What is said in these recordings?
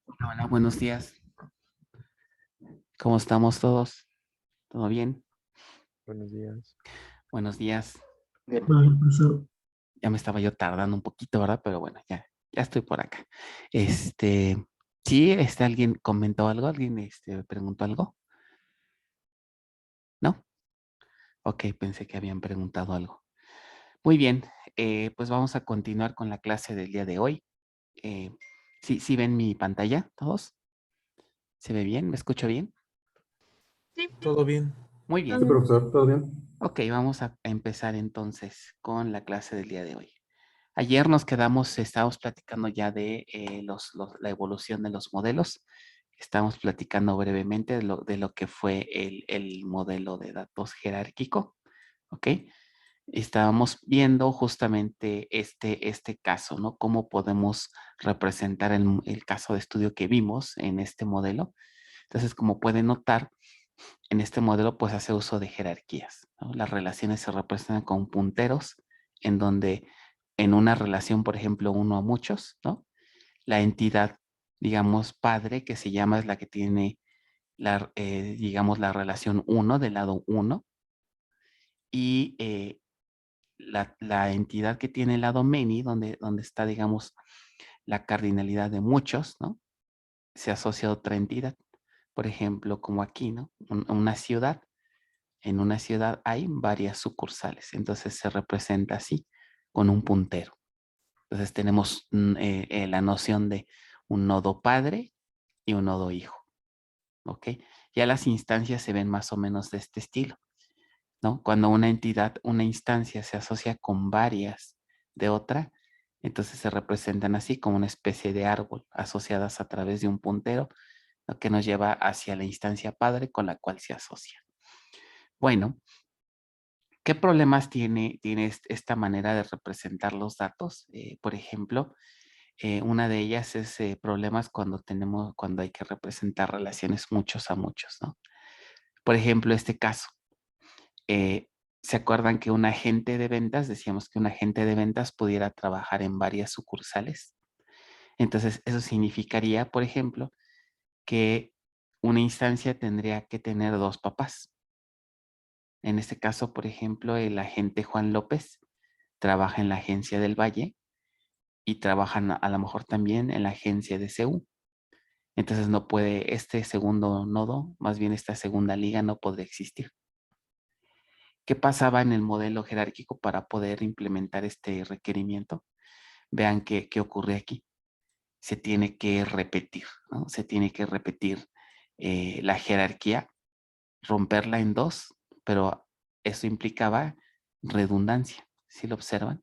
Hola, hola, buenos días. ¿Cómo estamos todos? ¿Todo bien? Buenos días. Buenos días. Vale, profesor. Ya me estaba yo tardando un poquito, ¿verdad? Pero bueno, ya estoy por acá. Este, sí, ¿alguien comentó algo? ¿Alguien preguntó algo? ¿No? Ok, pensé que habían preguntado algo. Muy bien, pues vamos a continuar con la clase del día de hoy. Eh, ¿Sí ven mi pantalla todos? ¿Se ve bien? ¿Me escucho bien? Sí, ¿Todo bien? Muy está bien. bien. Profesor, ¿todo bien? Ok, vamos a empezar entonces con la clase del día de hoy. Ayer nos quedamos, estábamos platicando ya de la evolución de los modelos. Estamos platicando brevemente de lo que fue el modelo de datos jerárquico, ¿ok? Estábamos viendo justamente este caso, ¿no? Cómo podemos representar el caso de estudio que vimos en este modelo. Entonces, como pueden notar, en este modelo pues hace uso de jerarquías, ¿no? Las relaciones se representan con punteros en donde en una relación, por ejemplo, uno a muchos, ¿no? La entidad, digamos, padre, que se llama, es la que tiene, digamos, la relación uno del lado uno y la entidad que tiene el lado many, donde está, digamos, la cardinalidad de muchos, ¿no? Se asocia a otra entidad. Por ejemplo, como aquí, ¿no? Una ciudad. En una ciudad hay varias sucursales, entonces se representa así, con un puntero. Entonces tenemos la noción de un nodo padre y un nodo hijo, ¿ok? Ya las instancias se ven más o menos de este estilo, ¿no? Cuando una entidad, una instancia se asocia con varias de otra, entonces se representan así como una especie de árbol asociadas a través de un puntero, lo que nos lleva hacia la instancia padre con la cual se asocia. Bueno, ¿qué problemas tiene esta manera de representar los datos? Por ejemplo, una de ellas es problemas cuando hay que representar relaciones muchos a muchos, ¿no? Por ejemplo, este caso. eh, ¿Se acuerdan que un agente de ventas, decíamos que un agente de ventas pudiera trabajar en varias sucursales? Entonces, eso significaría, por ejemplo, que una instancia tendría que tener dos papás. En este caso, por ejemplo, el agente Juan López trabaja en la agencia del Valle y trabajan a lo mejor también en la agencia de CEU. Entonces no puede, este segundo nodo, más bien esta segunda liga no podría existir. ¿Qué pasaba en el modelo jerárquico para poder implementar este requerimiento? Vean qué ocurre aquí. Se tiene que repetir, ¿no? Se tiene que repetir la jerarquía, romperla en dos, pero eso implicaba redundancia. ¿Sí lo observan?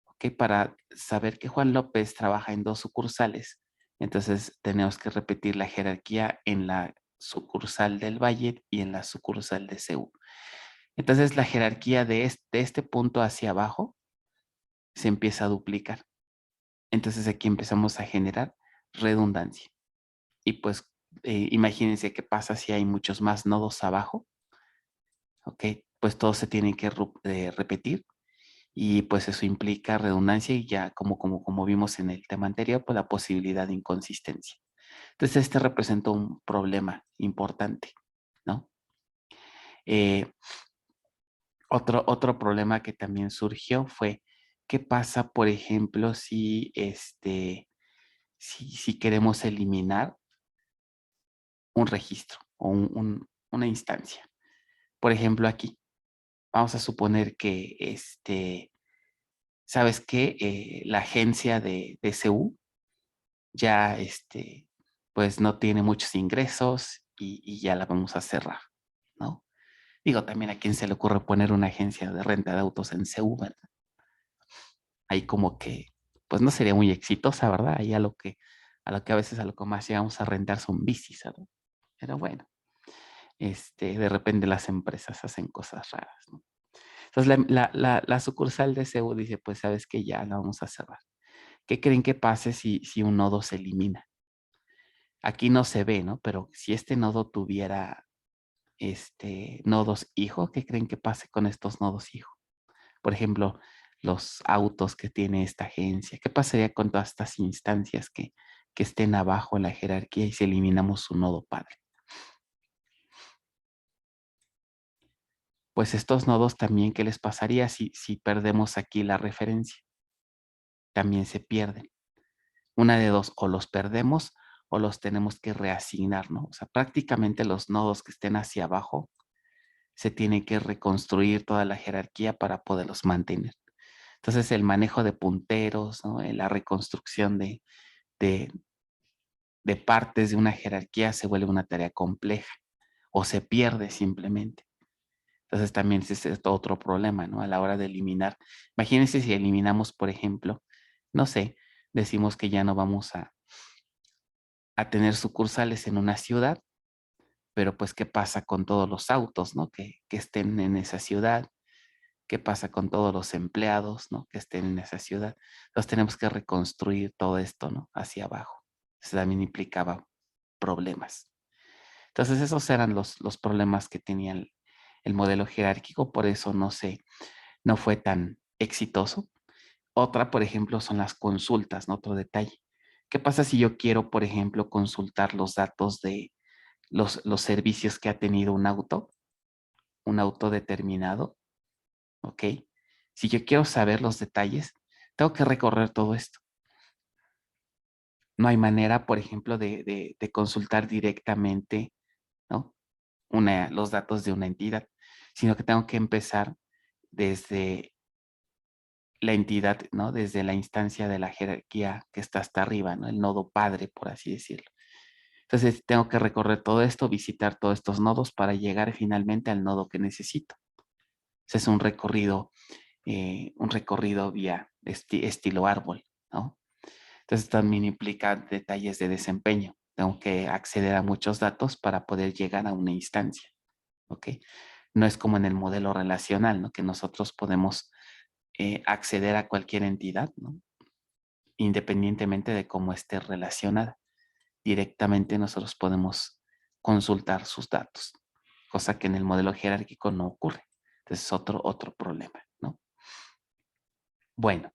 ¿Ok? Para saber que Juan López trabaja en dos sucursales, entonces tenemos que repetir la jerarquía en la sucursal del Valle y en la sucursal de CEU. Entonces la jerarquía de este punto hacia abajo se empieza a duplicar. Entonces aquí empezamos a generar redundancia. Y pues imagínense qué pasa si hay muchos más nodos abajo, ¿ok? Pues todos se tienen que repetir y pues eso implica redundancia y ya como vimos en el tema anterior, pues la posibilidad de inconsistencia. Entonces este representó un problema importante, ¿no? Eh, otro problema que también surgió fue, ¿qué pasa, por ejemplo, si queremos eliminar un registro o una instancia? Por ejemplo, aquí, vamos a suponer que, ¿sabes qué? La agencia de CU ya pues no tiene muchos ingresos y ya la vamos a cerrar, ¿no? Digo, también a quién se le ocurre poner una agencia de renta de autos en CU, ¿verdad? Ahí como que, pues no sería muy exitosa, ¿verdad? Ahí a lo que a veces a lo que más llegamos a rentar son bicis, ¿verdad? Pero bueno, de repente las empresas hacen cosas raras, ¿no? Entonces la sucursal de CU dice, pues sabes que ya la vamos a cerrar. ¿Qué creen que pase si un nodo se elimina? Aquí no se ve, ¿no? Pero si este nodo tuviera nodos hijo, ¿qué creen que pase con estos nodos hijo? Por ejemplo, los autos que tiene esta agencia. ¿Qué pasaría con todas estas instancias que estén abajo en la jerarquía y si eliminamos su nodo padre. Pues estos nodos también, ¿qué les pasaría si perdemos aquí la referencia? También se pierden. Una de dos, o los perdemos o los tenemos que reasignar, ¿no? O sea, prácticamente los nodos que estén hacia abajo se tiene que reconstruir toda la jerarquía para poderlos mantener. Entonces, el manejo de punteros, ¿no? La reconstrucción de partes de una jerarquía se vuelve una tarea compleja o se pierde simplemente. Entonces también es otro problema, ¿no? A la hora de eliminar. Imagínense si eliminamos, por ejemplo, no sé, decimos que ya no vamos a tener sucursales en una ciudad, pero pues ¿qué pasa con todos los autos, ¿no? Que estén en esa ciudad. ¿Qué pasa con todos los empleados, ¿no? Que estén en esa ciudad? Entonces tenemos que reconstruir todo esto, ¿no? Hacia abajo. Eso también implicaba problemas. Entonces esos eran los problemas que tenía el modelo jerárquico, por eso no fue tan exitoso. Otra, por ejemplo, son las consultas, ¿no? Otro detalle. ¿Qué pasa si yo quiero, por ejemplo, consultar los datos de los servicios que ha tenido un auto determinado? ¿Ok? Si yo quiero saber los detalles, tengo que recorrer todo esto. No hay manera, por ejemplo, de consultar directamente, ¿no? Los datos de una entidad, sino que tengo que empezar desde la entidad, ¿no? Desde la instancia de la jerarquía que está hasta arriba, ¿no? El nodo padre, por así decirlo. Entonces tengo que recorrer todo esto, visitar todos estos nodos para llegar finalmente al nodo que necesito. Ese es un recorrido vía estilo árbol, ¿no? Entonces también implica detalles de desempeño. Tengo que acceder a muchos datos para poder llegar a una instancia, ¿ok? No es como en el modelo relacional, ¿no? Que nosotros podemos acceder a cualquier entidad, ¿no? Independientemente de cómo esté relacionada. Directamente nosotros podemos consultar sus datos, cosa que en el modelo jerárquico no ocurre. Entonces es otro problema, ¿no? Bueno,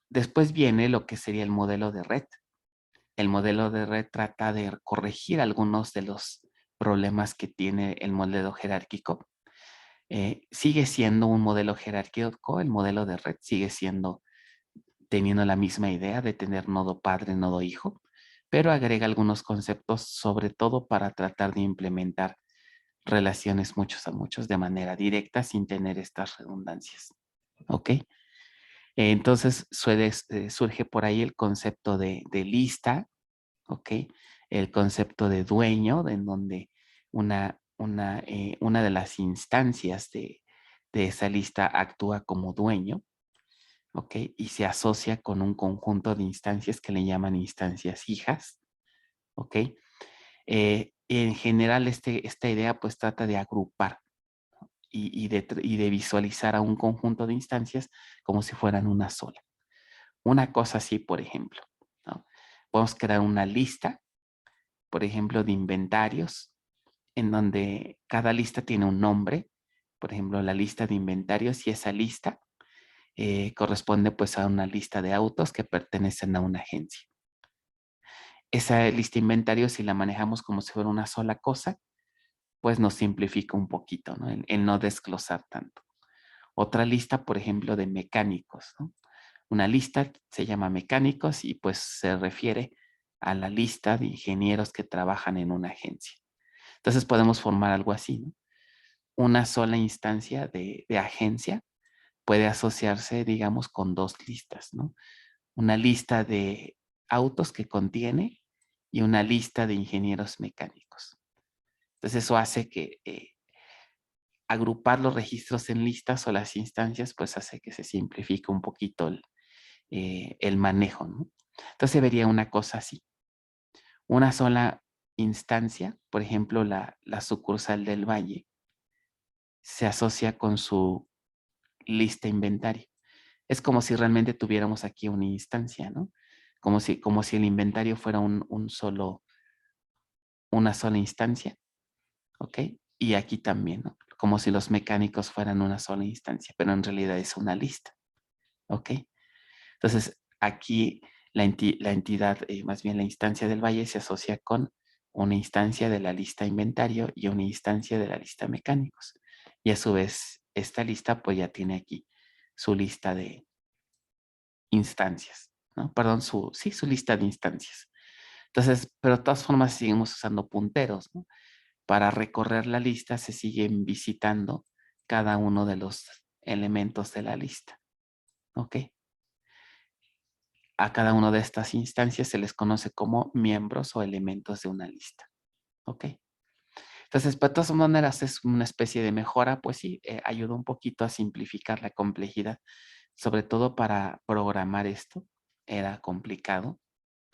después viene lo que sería el modelo de red. El modelo de red trata de corregir algunos de los problemas que tiene el modelo jerárquico. Sigue siendo un modelo jerárquico, el modelo de red sigue siendo teniendo la misma idea de tener nodo padre, nodo hijo, pero agrega algunos conceptos, sobre todo para tratar de implementar relaciones muchos a muchos de manera directa sin tener estas redundancias. ¿Ok? Entonces surge por ahí el concepto de lista, ¿ok? El concepto de dueño, en donde una de las instancias de esa lista actúa como dueño, ¿ok? Y se asocia con un conjunto de instancias que le llaman instancias hijas, ¿ok? En general, esta idea pues trata de agrupar y de visualizar a un conjunto de instancias como si fueran una sola. Una cosa así, por ejemplo, ¿no? Podemos crear una lista, por ejemplo, de inventarios, en donde cada lista tiene un nombre, por ejemplo, la lista de inventarios, y esa lista corresponde pues a una lista de autos que pertenecen a una agencia. Esa lista de inventarios, si la manejamos como si fuera una sola cosa, pues nos simplifica un poquito, ¿no? El no desglosar tanto. Otra lista, por ejemplo, de mecánicos, ¿no? Una lista se llama mecánicos y pues se refiere a la lista de ingenieros que trabajan en una agencia. Entonces podemos formar algo así, ¿no? Una sola instancia de agencia puede asociarse, digamos, con dos listas, ¿no? Una lista de autos que contiene y una lista de ingenieros mecánicos. Entonces eso hace que agrupar los registros en listas o las instancias, pues hace que se simplifique un poquito el manejo, ¿no? Entonces vería una cosa así. Una sola instancia, por ejemplo, la sucursal del Valle, se asocia con su lista inventario. Es como si realmente tuviéramos aquí una instancia, ¿no? Como si el inventario fuera una sola instancia, ¿ok? Y aquí también, ¿no? Como si los mecánicos fueran una sola instancia, pero en realidad es una lista, ¿ok? Entonces, aquí la entidad, más bien la instancia del valle se asocia con una instancia de la lista inventario y una instancia de la lista mecánicos. Y a su vez, esta lista pues ya tiene aquí su lista de instancias, ¿no? Perdón, su lista de instancias. Entonces, pero de todas formas seguimos usando punteros, ¿no? Para recorrer la lista se siguen visitando cada uno de los elementos de la lista, ¿ok? A cada una de estas instancias se les conoce como miembros o elementos de una lista, ¿ok? Entonces, de todas maneras es una especie de mejora, pues sí, ayuda un poquito a simplificar la complejidad, sobre todo para programar esto, era complicado,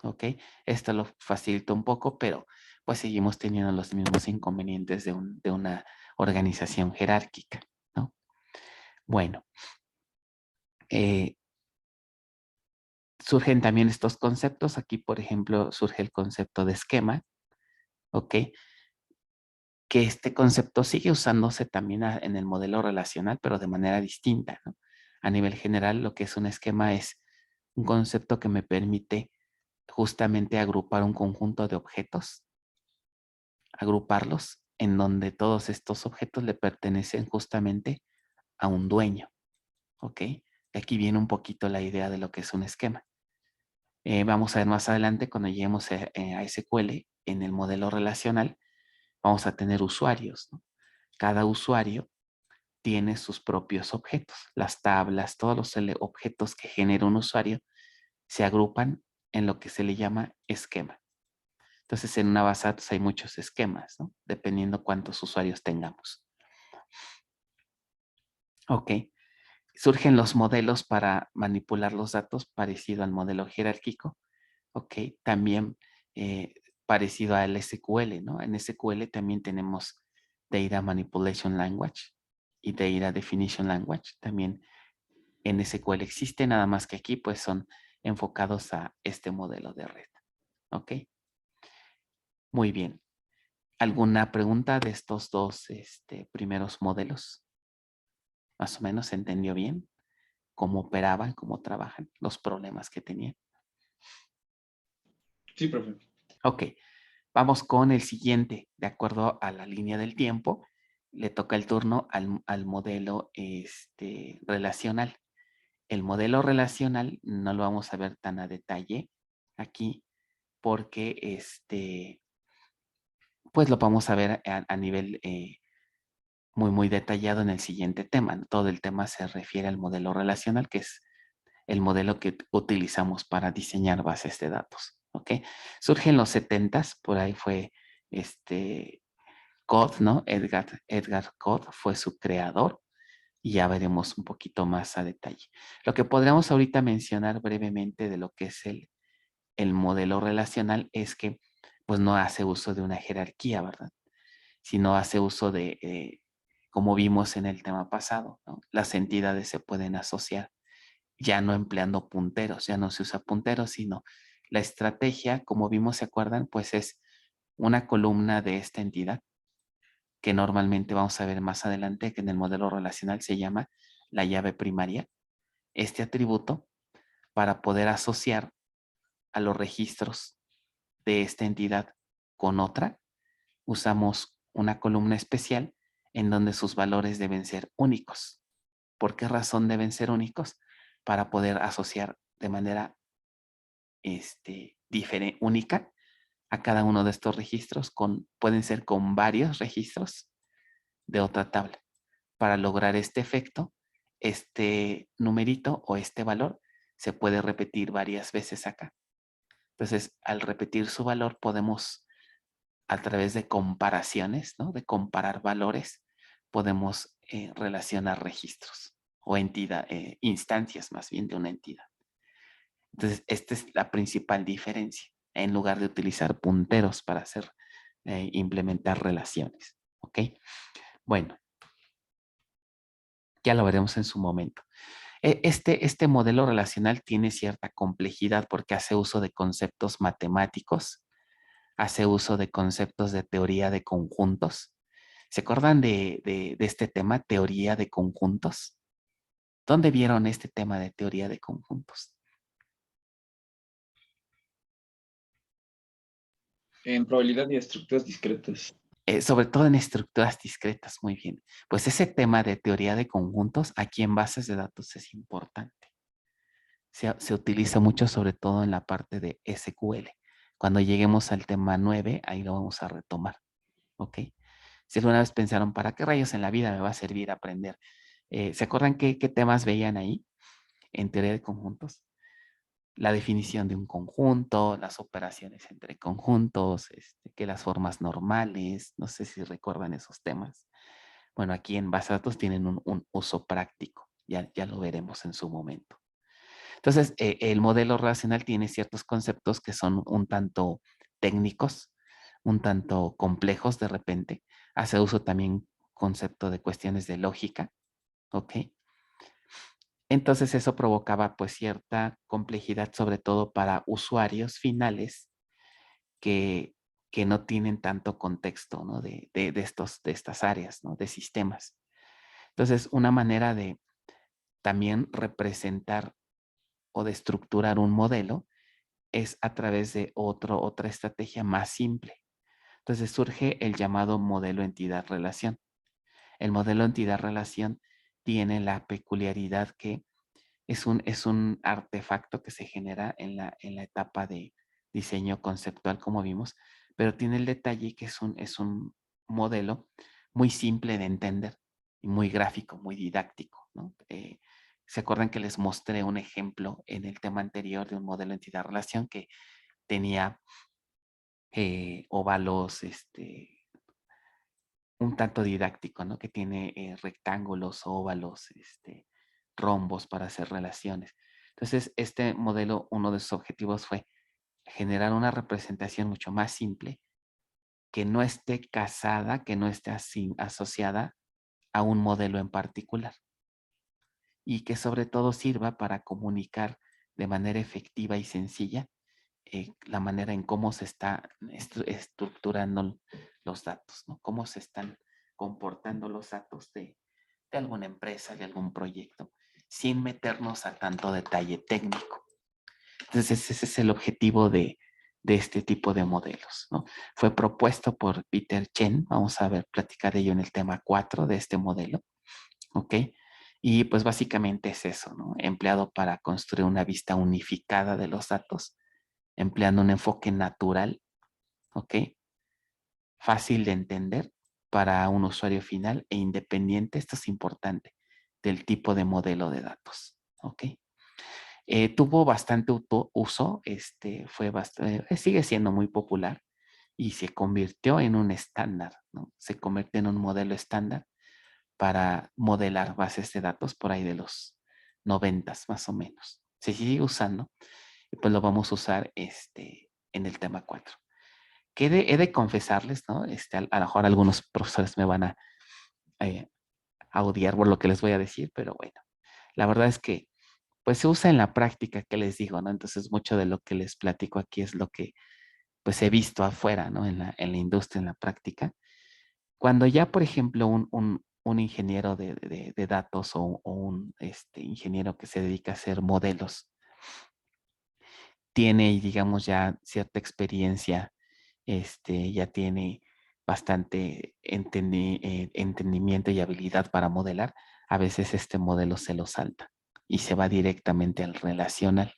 ¿ok? Esto lo facilita un poco, pero pues seguimos teniendo los mismos inconvenientes de una organización jerárquica, ¿no? Bueno, surgen también estos conceptos. Aquí, por ejemplo, surge el concepto de esquema, ¿ok? Que este concepto sigue usándose también en el modelo relacional, pero de manera distinta, ¿no? A nivel general, lo que es un esquema es un concepto que me permite justamente agrupar un conjunto de objetos, agruparlos en donde todos estos objetos le pertenecen justamente a un dueño, ¿ok? De aquí viene un poquito la idea de lo que es un esquema. Vamos a ver más adelante cuando lleguemos a SQL, en el modelo relacional, vamos a tener usuarios, ¿no? Cada usuario tiene sus propios objetos. Las tablas, todos los objetos que genera un usuario se agrupan en lo que se le llama esquema. Entonces, en una base de datos hay muchos esquemas, ¿no? Dependiendo cuántos usuarios tengamos. Ok. Surgen los modelos para manipular los datos parecido al modelo jerárquico. Ok. También parecido al SQL, ¿no? En SQL también tenemos Data Manipulation Language y Data Definition Language. También en SQL existe, nada más que aquí pues son enfocados a este modelo de red. ¿Ok? Muy bien. ¿Alguna pregunta de estos dos primeros modelos? Más o menos se entendió bien cómo operaban, cómo trabajan, los problemas que tenían. Sí, profe. Ok, vamos con el siguiente. De acuerdo a la línea del tiempo, le toca el turno al modelo relacional. El modelo relacional no lo vamos a ver tan a detalle aquí porque pues lo vamos a ver a nivel muy detallado en el siguiente tema. Todo el tema se refiere al modelo relacional, que es el modelo que utilizamos para diseñar bases de datos. ¿Ok? Surge en los 70s, por ahí fue Codd, ¿no? Edgar Codd fue su creador y ya veremos un poquito más a detalle. Lo que podríamos ahorita mencionar brevemente de lo que es el modelo relacional es que pues no hace uso de una jerarquía, ¿verdad? Sino hace uso de, como vimos en el tema pasado, ¿no? Las entidades se pueden asociar ya no empleando punteros, ya no se usa punteros, sino la estrategia, como vimos, ¿se acuerdan? Pues es una columna de esta entidad que normalmente vamos a ver más adelante, que en el modelo relacional se llama la llave primaria. Este atributo para poder asociar a los registros de esta entidad con otra, usamos una columna especial en donde sus valores deben ser únicos. ¿Por qué razón deben ser únicos? Para poder asociar de manera única a cada uno de estos registros. Pueden ser con varios registros de otra tabla. Para lograr este efecto, este numerito o este valor se puede repetir varias veces acá. Entonces, al repetir su valor, podemos, a través de comparaciones, ¿no? De comparar valores, podemos relacionar registros o instancias más bien de una entidad. Entonces, esta es la principal diferencia, en lugar de utilizar punteros para hacer, implementar relaciones. ¿Ok? Bueno, ya lo veremos en su momento. Este modelo relacional tiene cierta complejidad porque hace uso de conceptos matemáticos, hace uso de conceptos de teoría de conjuntos. ¿Se acuerdan de este tema, teoría de conjuntos? ¿Dónde vieron este tema de teoría de conjuntos? En probabilidad y estructuras discretas. Sobre todo en estructuras discretas, muy bien. Pues ese tema de teoría de conjuntos aquí en bases de datos es importante. Se utiliza mucho sobre todo en la parte de SQL. Cuando lleguemos al tema 9, ahí lo vamos a retomar. ¿Ok? Si alguna vez pensaron, ¿para qué rayos en la vida me va a servir aprender? ¿Se acuerdan qué temas veían ahí en teoría de conjuntos? La definición de un conjunto, las operaciones entre conjuntos, que las formas normales, no sé si recuerdan esos temas. Bueno, aquí en base de datos tienen un uso práctico, ya lo veremos en su momento. Entonces, el modelo relacional tiene ciertos conceptos que son un tanto técnicos, un tanto complejos de repente. Hace uso también concepto de cuestiones de lógica, ¿ok? Entonces eso provocaba pues cierta complejidad, sobre todo para usuarios finales que, que no tienen tanto contexto, ¿no? de estas áreas, ¿no? De sistemas. Entonces, una manera de también representar o de estructurar un modelo es a través de otra estrategia más simple. Entonces surge el llamado modelo entidad-relación. El modelo entidad-relación tiene la peculiaridad que es un artefacto que se genera en la etapa de diseño conceptual, como vimos, pero tiene el detalle que es un modelo muy simple de entender y muy gráfico, muy didáctico, ¿no? ¿Se acuerdan que les mostré un ejemplo en el tema anterior de un modelo entidad-relación que tenía óvalos, un tanto didáctico, ¿no? Que tiene rectángulos, óvalos, rombos para hacer relaciones. Entonces, este modelo, uno de sus objetivos fue generar una representación mucho más simple, que no esté casada, que no esté asociada a un modelo en particular y que sobre todo sirva para comunicar de manera efectiva y sencilla la manera en cómo se está estructurando los datos, ¿no? Cómo se están comportando los datos de alguna empresa, de algún proyecto, sin meternos a tanto detalle técnico. Entonces, ese es el objetivo de este tipo de modelos, ¿no? Fue propuesto por Peter Chen, vamos a ver, platicar de ello en el tema 4 de este modelo, ¿ok? Y pues básicamente es eso, ¿no? Empleado para construir una vista unificada de los datos, empleando un enfoque natural, ¿ok? Fácil de entender para un usuario final e independiente, esto es importante, del tipo de modelo de datos, ¿ok? Tuvo bastante uso, sigue siendo muy popular y se convirtió en un estándar, ¿no? Se convirtió en un modelo estándar para modelar bases de datos por ahí de los 90 más o menos. Se sigue usando y pues lo vamos a usar en el tema 4. Que he de confesarles, ¿no? A lo mejor algunos profesores me van eh, a odiar por lo que les voy a decir, pero bueno, la verdad es que pues se usa en la práctica, que les digo, ¿no? Entonces mucho de lo que les platico aquí es lo que pues he visto afuera, ¿no? En la industria, en la práctica. Cuando ya, por ejemplo, un ingeniero de datos o un ingeniero que se dedica a hacer modelos tiene, digamos, ya cierta experiencia, ya tiene bastante entendimiento y habilidad para modelar, a veces este modelo se lo salta y se va directamente al relacional.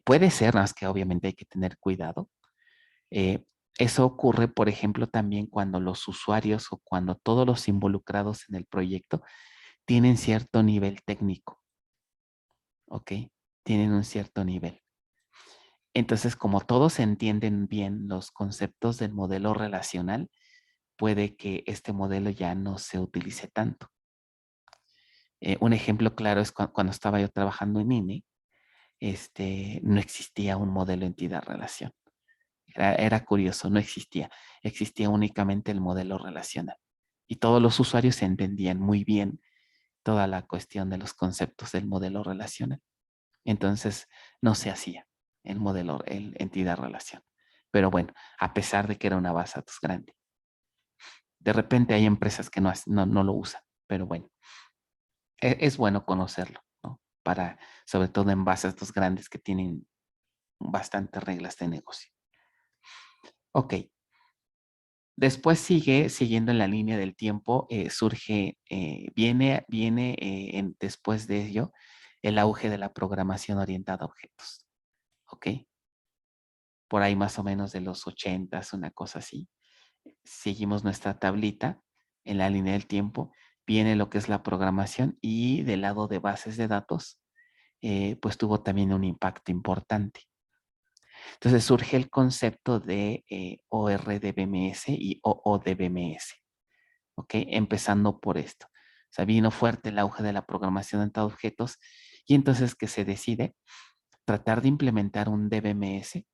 Puede ser, más que obviamente hay que tener cuidado. Eh, Eso ocurre, por ejemplo, también cuando los usuarios o cuando todos los involucrados en el proyecto tienen cierto nivel técnico, ¿ok? Tienen un cierto nivel. Entonces, como todos entienden bien los conceptos del modelo relacional, puede que este modelo ya no se utilice tanto. Un ejemplo claro es cuando estaba yo trabajando en INE, no existía un modelo entidad-relación. Era curioso, no existía. Existía únicamente el modelo relacional. Y todos los usuarios entendían muy bien toda la cuestión de los conceptos del modelo relacional. Entonces, no se hacía el entidad-relación. Pero bueno, a pesar de que era una base de datos grande. De repente hay empresas que no lo usan, pero bueno, es bueno conocerlo, ¿no? Sobre todo en bases de datos grandes que tienen bastantes reglas de negocio. Ok. Después siguiendo en la línea del tiempo, viene después de ello el auge de la programación orientada a objetos. ¿Ok? Por ahí más o menos de los 80s, una cosa así. Seguimos nuestra tablita en la línea del tiempo. Viene lo que es la programación y del lado de bases de datos, pues tuvo también un impacto importante. Entonces surge el concepto de ORDBMS y OODBMS. ¿Ok? Empezando por esto. O sea, vino fuerte el auge de la programación orientada a objetos y entonces que se decide tratar de implementar un DBMS,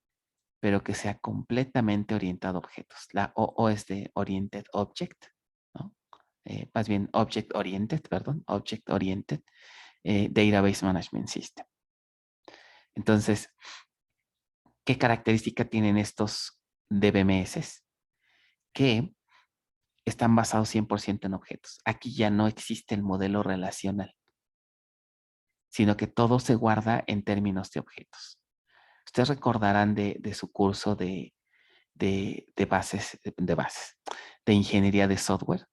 pero que sea completamente orientado a objetos. La OO es de Oriented Object, ¿no? Más bien Object Oriented, perdón, Object Oriented Database Management System. Entonces, ¿qué característica tienen estos DBMS? Que están basados 100% en objetos. Aquí ya no existe el modelo relacional, sino que todo se guarda en términos de objetos. Ustedes recordarán de su curso de bases, de ingeniería de software.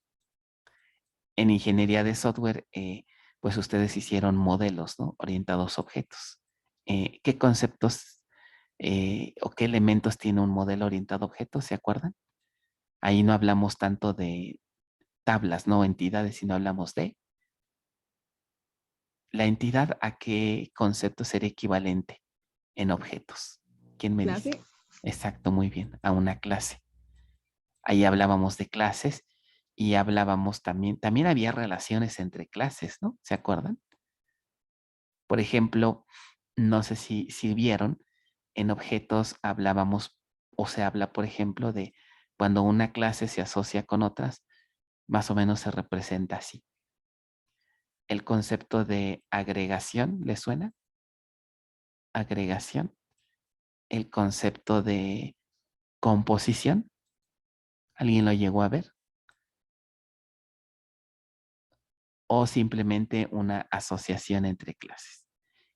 En ingeniería de software, pues ustedes hicieron modelos, ¿no? Orientados a objetos. ¿Qué conceptos o qué elementos tiene un modelo orientado a objetos? ¿Se acuerdan? Ahí no hablamos tanto de tablas, no entidades, sino hablamos de la entidad. ¿A qué concepto sería equivalente en objetos? ¿Quién me dice? Clase. Exacto, muy bien, a una clase. Ahí hablábamos de clases y hablábamos también había relaciones entre clases, ¿no? ¿Se acuerdan? Por ejemplo, no sé si vieron, en objetos hablábamos o se habla, por ejemplo, de cuando una clase se asocia con otras, más o menos se representa así. El concepto de agregación, ¿le suena? Agregación. El concepto de composición, ¿alguien lo llegó a ver? O simplemente una asociación entre clases.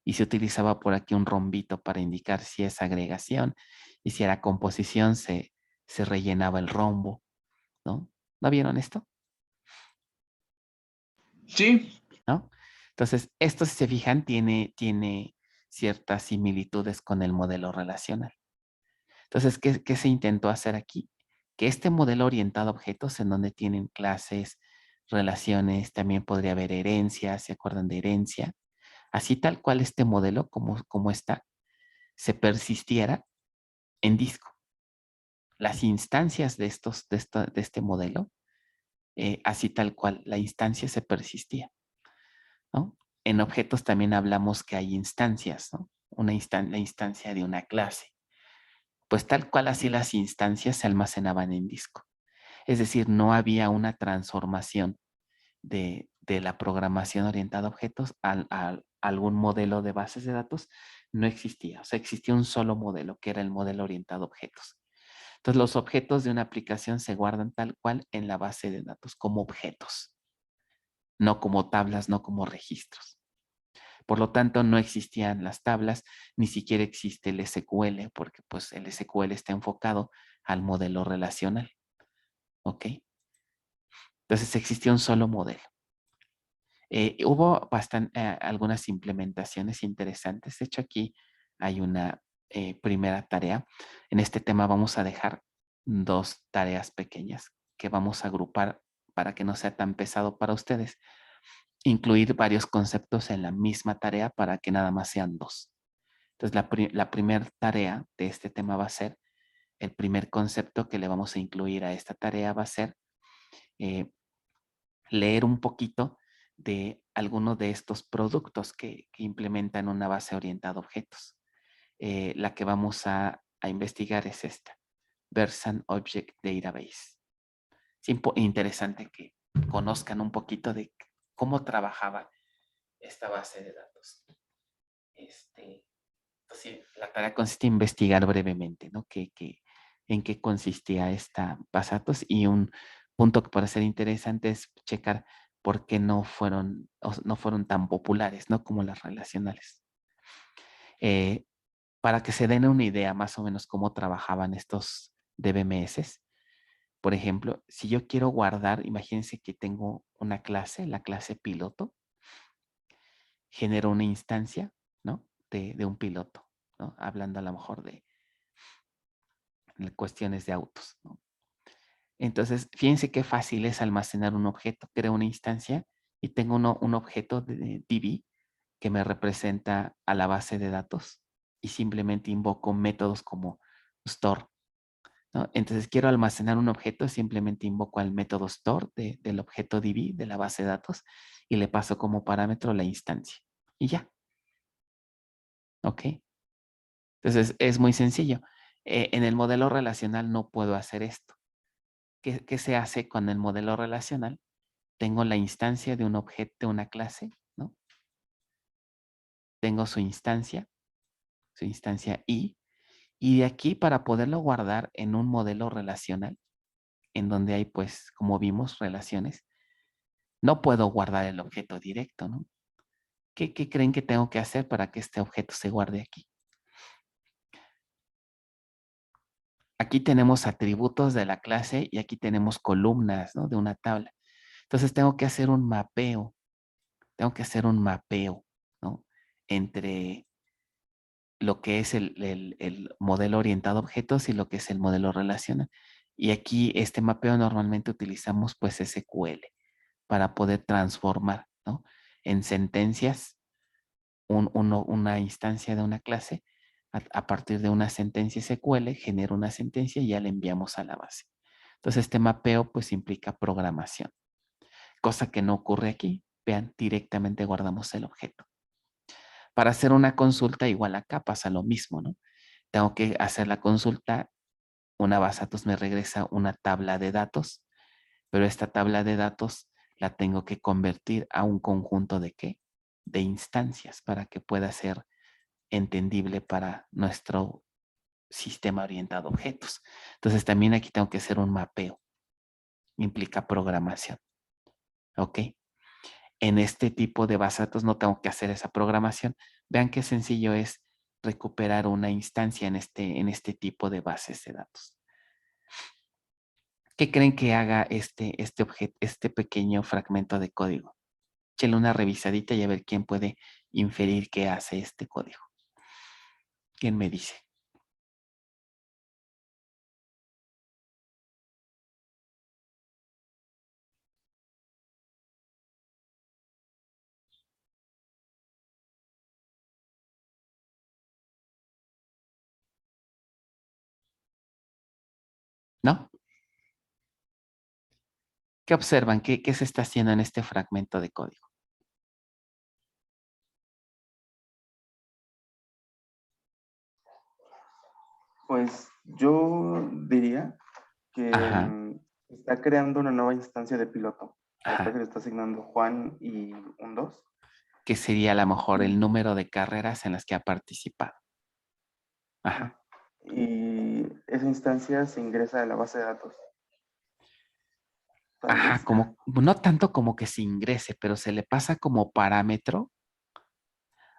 Y se utilizaba por aquí un rombito para indicar si es agregación y si era composición se rellenaba el rombo, ¿no? ¿No vieron esto? Sí, ¿No? Entonces, esto, si se fijan, tiene ciertas similitudes con el modelo relacional. Entonces, ¿qué se intentó hacer aquí? Que este modelo orientado a objetos en donde tienen clases, relaciones, también podría haber herencia, ¿se acuerdan de herencia? Así tal cual este modelo, como está, se persistiera en disco. Las instancias de este modelo, así tal cual, la instancia se persistía, ¿no? En objetos también hablamos que hay instancias, ¿no? La instancia de una clase. Pues tal cual así las instancias se almacenaban en disco. Es decir, no había una transformación de la programación orientada a objetos a algún modelo de bases de datos. No existía. O sea, existía un solo modelo, que era el modelo orientado a objetos. Entonces, los objetos de una aplicación se guardan tal cual en la base de datos, como objetos, no como tablas, no como registros. Por lo tanto, no existían las tablas, ni siquiera existe el SQL, porque pues el SQL está enfocado al modelo relacional. ¿Ok? Entonces existía un solo modelo. Hubo algunas implementaciones interesantes. De hecho, aquí hay una primera tarea. En este tema vamos a dejar dos tareas pequeñas que vamos a agrupar para que no sea tan pesado para ustedes. Incluir varios conceptos en la misma tarea para que nada más sean dos. Entonces, la primera tarea de este tema va a ser, el primer concepto que le vamos a incluir a esta tarea va a ser leer un poquito de alguno de estos productos que implementan una base orientada a objetos. La que vamos a investigar es esta, Versant Object Database. Es interesante que conozcan un poquito de cómo trabajaba esta base de datos. Entonces, la tarea consiste en investigar brevemente, ¿no? En qué consistía esta base de datos, y un punto que puede ser interesante es checar por qué no fueron tan populares, ¿no? Como las relacionales. Para que se den una idea más o menos cómo trabajaban estos de BMS. Por ejemplo, si yo quiero guardar, imagínense que tengo una clase, la clase piloto, genero una instancia, ¿no? De un piloto, ¿no? Hablando a lo mejor de cuestiones de autos, ¿no? Entonces, fíjense qué fácil es almacenar un objeto. Creo una instancia y tengo un objeto de DB que me representa a la base de datos y simplemente invoco métodos como store, ¿no? Entonces, quiero almacenar un objeto, simplemente invoco al método store del objeto DB de la base de datos y le paso como parámetro la instancia. Y ya. ¿Ok? Entonces, es muy sencillo. En el modelo relacional no puedo hacer esto. ¿Qué se hace con el modelo relacional? Tengo la instancia de un objeto, de una clase, ¿no? Tengo su instancia I, y de aquí para poderlo guardar en un modelo relacional, en donde hay, pues, como vimos, relaciones, no puedo guardar el objeto directo, ¿no? ¿Qué creen que tengo que hacer para que este objeto se guarde aquí? Aquí tenemos atributos de la clase y aquí tenemos columnas, ¿no? De una tabla. Entonces tengo que hacer un mapeo, ¿no? Entre lo que es el modelo orientado a objetos y lo que es el modelo relacional. Y aquí este mapeo normalmente utilizamos pues SQL para poder transformar, ¿no? En sentencias una instancia de una clase. A partir de una sentencia SQL genera una sentencia y ya la enviamos a la base. Entonces este mapeo pues implica programación, cosa que no ocurre aquí. Vean, directamente guardamos el objeto. Para hacer una consulta igual acá pasa lo mismo, ¿no? Tengo que hacer la consulta, una base de datos me regresa una tabla de datos, pero esta tabla de datos la tengo que convertir a un conjunto de ¿qué? De instancias para que pueda ser entendible para nuestro sistema orientado a objetos. Entonces también aquí tengo que hacer un mapeo, implica programación, ¿ok? En este tipo de base de datos no tengo que hacer esa programación. Vean qué sencillo es recuperar una instancia en este tipo de bases de datos. ¿Qué creen que haga este pequeño fragmento de código? Échale una revisadita y a ver quién puede inferir qué hace este código. ¿Quién me dice? ¿No? ¿Qué observan? ¿Qué se está haciendo en este fragmento de código? Pues yo diría que Ajá, está creando una nueva instancia de piloto, a la cual ajá. se le está asignando Juan y un 2. Que sería a lo mejor el número de carreras en las que ha participado. Ajá. Y esa instancia se ingresa a la base de datos, tal Ajá, vez. como, no tanto como que se ingrese, pero se le pasa como parámetro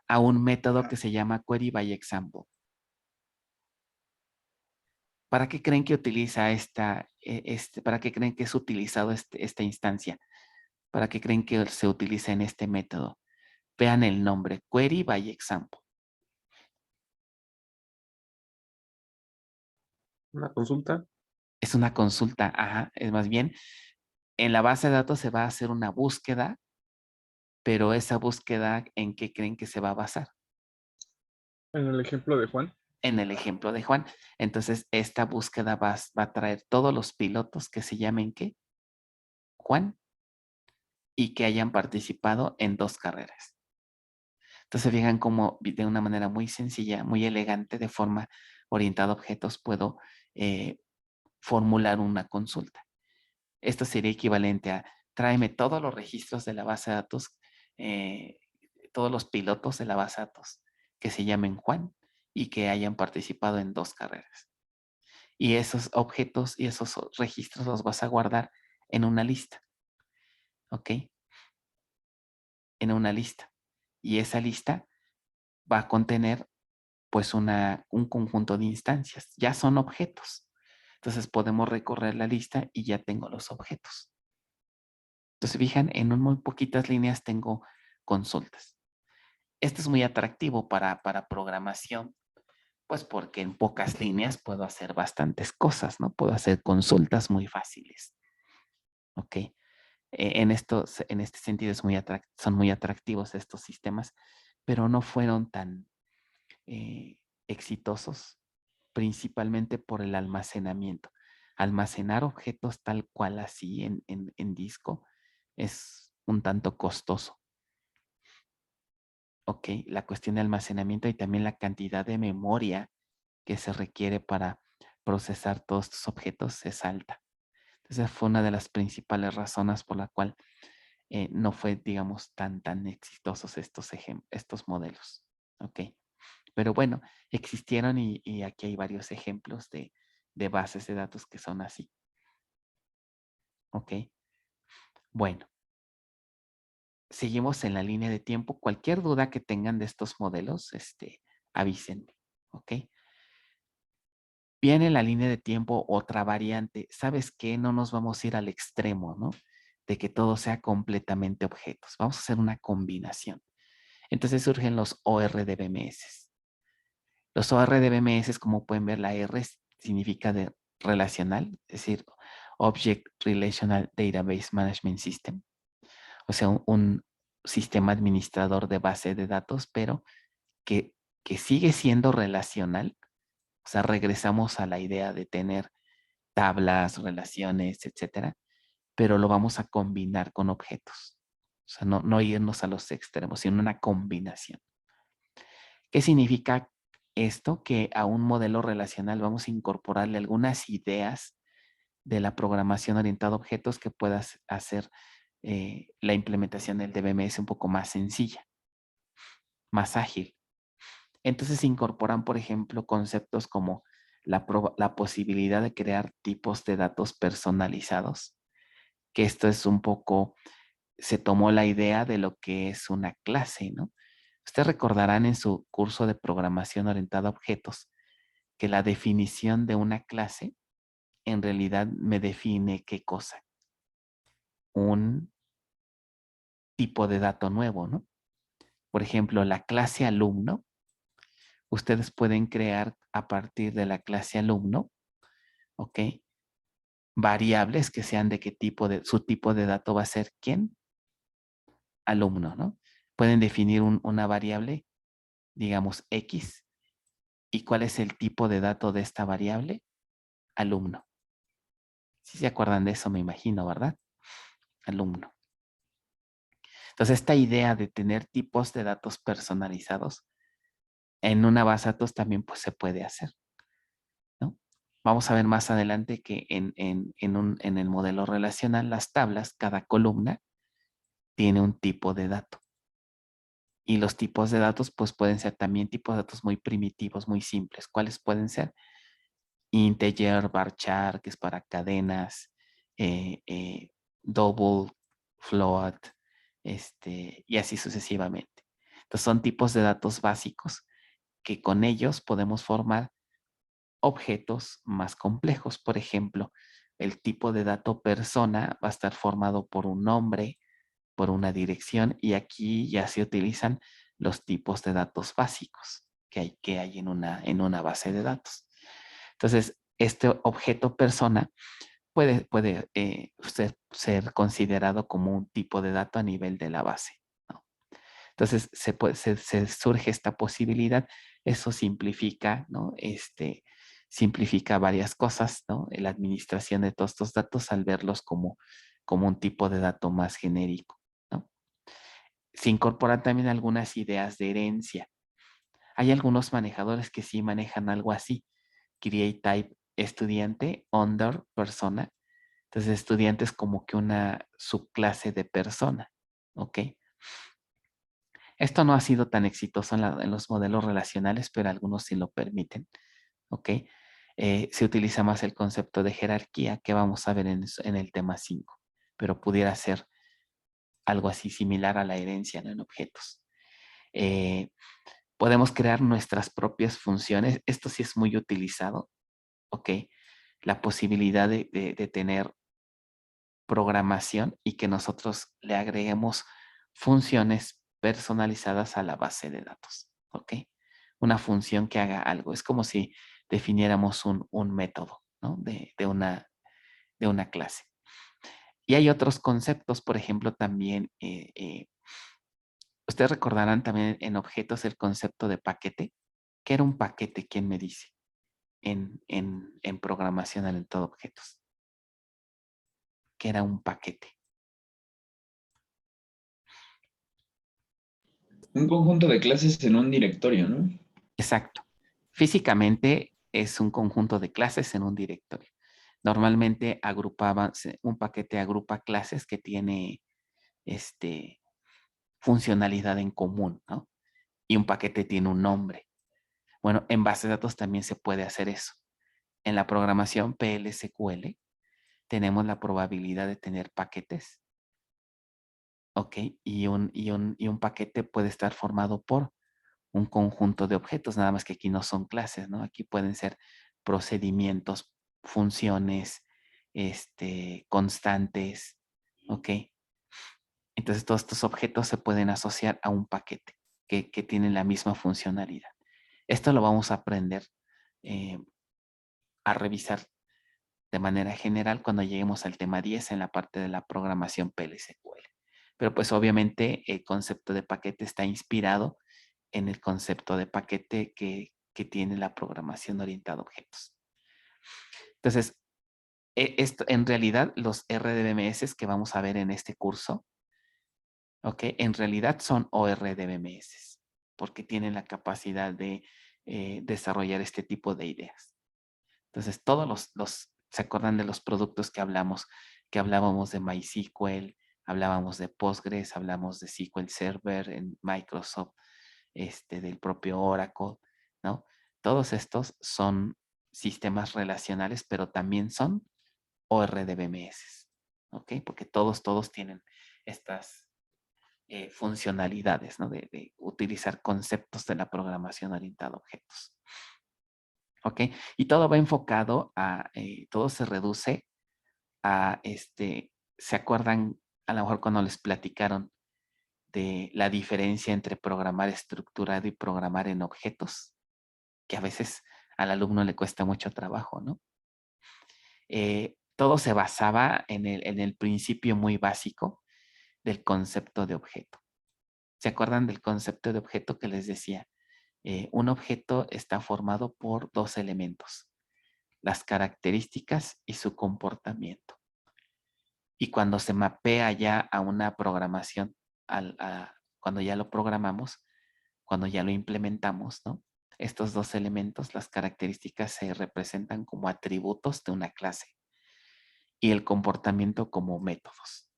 a un método que Ajá. se llama query by example. ¿Para qué creen que utiliza para qué creen que es utilizado esta instancia? ¿Para qué creen que se utiliza en este método? Vean el nombre, query by example. Una consulta. Es una consulta, ajá, es más bien, en la base de datos se va a hacer una búsqueda, pero esa búsqueda, ¿en qué creen que se va a basar? En el ejemplo de Juan. En el ejemplo de Juan. Entonces, esta búsqueda va a traer todos los pilotos que se llamen ¿qué? Juan y que hayan participado en 2 carreras. Entonces, fijan cómo de una manera muy sencilla, muy elegante, de forma orientada a objetos, puedo formular una consulta. Esto sería equivalente a tráeme todos los registros de la base de datos, eh, todos los pilotos de la base de datos que se llamen Juan y que hayan participado en 2 carreras. Y esos objetos y esos registros los vas a guardar en una lista, ¿ok? En una lista. Y esa lista va a contener pues un conjunto de instancias. Ya son objetos. Entonces podemos recorrer la lista y ya tengo los objetos. Entonces, fijan, en muy poquitas líneas tengo consultas. Esto es muy atractivo para programación, pues porque en pocas líneas puedo hacer bastantes cosas, ¿no? Puedo hacer consultas muy fáciles. ¿Ok? En este sentido son muy atractivos estos sistemas, pero no fueron tan exitosos, principalmente por el almacenamiento. Almacenar objetos tal cual así en disco es un tanto costoso. Ok, la cuestión de almacenamiento y también la cantidad de memoria que se requiere para procesar todos estos objetos es alta. Esa fue una de las principales razones por la cual no fue, digamos, tan exitosos estos modelos. Ok, pero bueno, existieron y aquí hay varios ejemplos de bases de datos que son así. Ok, bueno. Seguimos en la línea de tiempo. Cualquier duda que tengan de estos modelos, avísenme. ¿Ok? Viene en la línea de tiempo otra variante. ¿Sabes qué? No nos vamos a ir al extremo, ¿no? De que todo sea completamente objetos. Vamos a hacer una combinación. Entonces surgen los ORDBMS. Los ORDBMS, como pueden ver, la R significa de relacional, es decir, Object Relational Database Management System. O sea, un sistema administrador de base de datos, pero que sigue siendo relacional. O sea, regresamos a la idea de tener tablas, relaciones, etcétera, pero lo vamos a combinar con objetos. O sea, no irnos a los extremos, sino una combinación. ¿Qué significa esto? Que a un modelo relacional vamos a incorporarle algunas ideas de la programación orientada a objetos que puedas hacer la implementación del DBMS un poco más sencilla, más ágil. Entonces se incorporan, por ejemplo, conceptos como la posibilidad de crear tipos de datos personalizados, que esto es un poco, se tomó la idea de lo que es una clase, ¿no? Ustedes recordarán en su curso de programación orientada a objetos que la definición de una clase en realidad me define qué cosa. Un tipo de dato nuevo, ¿no? Por ejemplo, la clase alumno, ustedes pueden crear a partir de la clase alumno, ¿ok? Variables que sean de qué tipo su tipo de dato va a ser quién, alumno, ¿no? Pueden definir una variable, digamos X, y cuál es el tipo de dato de esta variable, alumno. Si se acuerdan de eso, me imagino, ¿verdad? Alumno. Entonces, esta idea de tener tipos de datos personalizados en una base de datos también pues, se puede hacer, ¿no? Vamos a ver más adelante que en el modelo relacional, las tablas, cada columna tiene un tipo de dato. Y los tipos de datos pues pueden ser también tipos de datos muy primitivos, muy simples. ¿Cuáles pueden ser? Integer, varchar, que es para cadenas, double, float, y así sucesivamente. Entonces son tipos de datos básicos que con ellos podemos formar objetos más complejos. Por ejemplo, el tipo de dato persona va a estar formado por un nombre, por una dirección, y aquí ya se utilizan los tipos de datos básicos que hay en una base de datos. Entonces, este objeto persona puede ser considerado como un tipo de dato a nivel de la base, ¿no? Entonces, se surge esta posibilidad. Eso simplifica, ¿no? Simplifica varias cosas, ¿no? La administración de todos estos datos al verlos como un tipo de dato más genérico, ¿no? Se incorporan también algunas ideas de herencia. Hay algunos manejadores que sí manejan algo así. Create type estudiante, under persona. Entonces, estudiante es como que una subclase de persona, ¿ok? Esto no ha sido tan exitoso en los modelos relacionales, pero algunos sí lo permiten, ¿ok? Se utiliza más el concepto de jerarquía que vamos a ver en el tema 5, pero pudiera ser algo así similar a la herencia, ¿no? En objetos. Podemos crear nuestras propias funciones. Esto sí es muy utilizado, ¿ok? la posibilidad de tener programación y que nosotros le agreguemos funciones personalizadas a la base de datos, ¿ok? Una función que haga algo. Es como si definiéramos un método, ¿no? De una clase. Y hay otros conceptos, por ejemplo, también, ustedes recordarán también en objetos el concepto de paquete. ¿Qué era un paquete? ¿Quién me dice? En programación orientada a objetos. ¿Qué era un paquete? Un conjunto de clases en un directorio, ¿no? Exacto. Físicamente es un conjunto de clases en un directorio. Normalmente un paquete agrupa clases que tiene funcionalidad en común, ¿no? Y un paquete tiene un nombre. Bueno, en base de datos también se puede hacer eso. En la programación PL/SQL tenemos la probabilidad de tener paquetes, ¿ok? Y un paquete puede estar formado por un conjunto de objetos, nada más que aquí no son clases, ¿no? Aquí pueden ser procedimientos, funciones, constantes, ¿ok? Entonces todos estos objetos se pueden asociar a un paquete que tiene la misma funcionalidad. Esto lo vamos a aprender a revisar de manera general cuando lleguemos al tema 10 en la parte de la programación PL/SQL. Pero pues obviamente el concepto de paquete está inspirado en el concepto de paquete que tiene la programación orientada a objetos. Entonces, esto, en realidad los RDBMS que vamos a ver en este curso, ¿ok? En realidad son ORDBMS, porque tienen la capacidad de desarrollar este tipo de ideas. Entonces, todos ¿se acuerdan de los productos que hablamos? Que hablábamos de MySQL, hablábamos de Postgres, hablamos de SQL Server en Microsoft, del propio Oracle, ¿no? Todos estos son sistemas relacionales, pero también son ORDBMS, ¿ok? Porque todos tienen estas funcionalidades, ¿no? De utilizar conceptos de la programación orientada a objetos. ¿Ok? Y todo va enfocado todo se reduce a, ¿se acuerdan a lo mejor cuando les platicaron de la diferencia entre programar estructurado y programar en objetos? Que a veces al alumno le cuesta mucho trabajo, ¿no? Todo se basaba en el principio muy básico del concepto de objeto. ¿Se acuerdan del concepto de objeto que les decía? Un objeto está formado por dos elementos, las características y su comportamiento. Y cuando se mapea ya a una programación, cuando ya lo programamos, cuando ya lo implementamos, ¿no? Estos dos elementos, las características se representan como atributos de una clase y el comportamiento como métodos,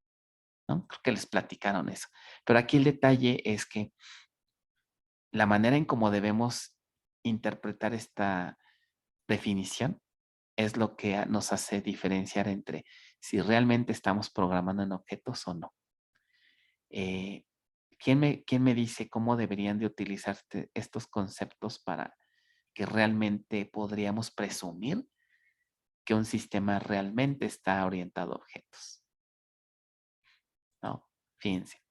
¿no? Creo que les platicaron eso. Pero aquí el detalle es que la manera en cómo debemos interpretar esta definición es lo que nos hace diferenciar entre si realmente estamos programando en objetos o no. ¿Quién me dice cómo deberían de utilizarse estos conceptos para que realmente podríamos presumir que un sistema realmente está orientado a objetos? ¿No? Fíjense.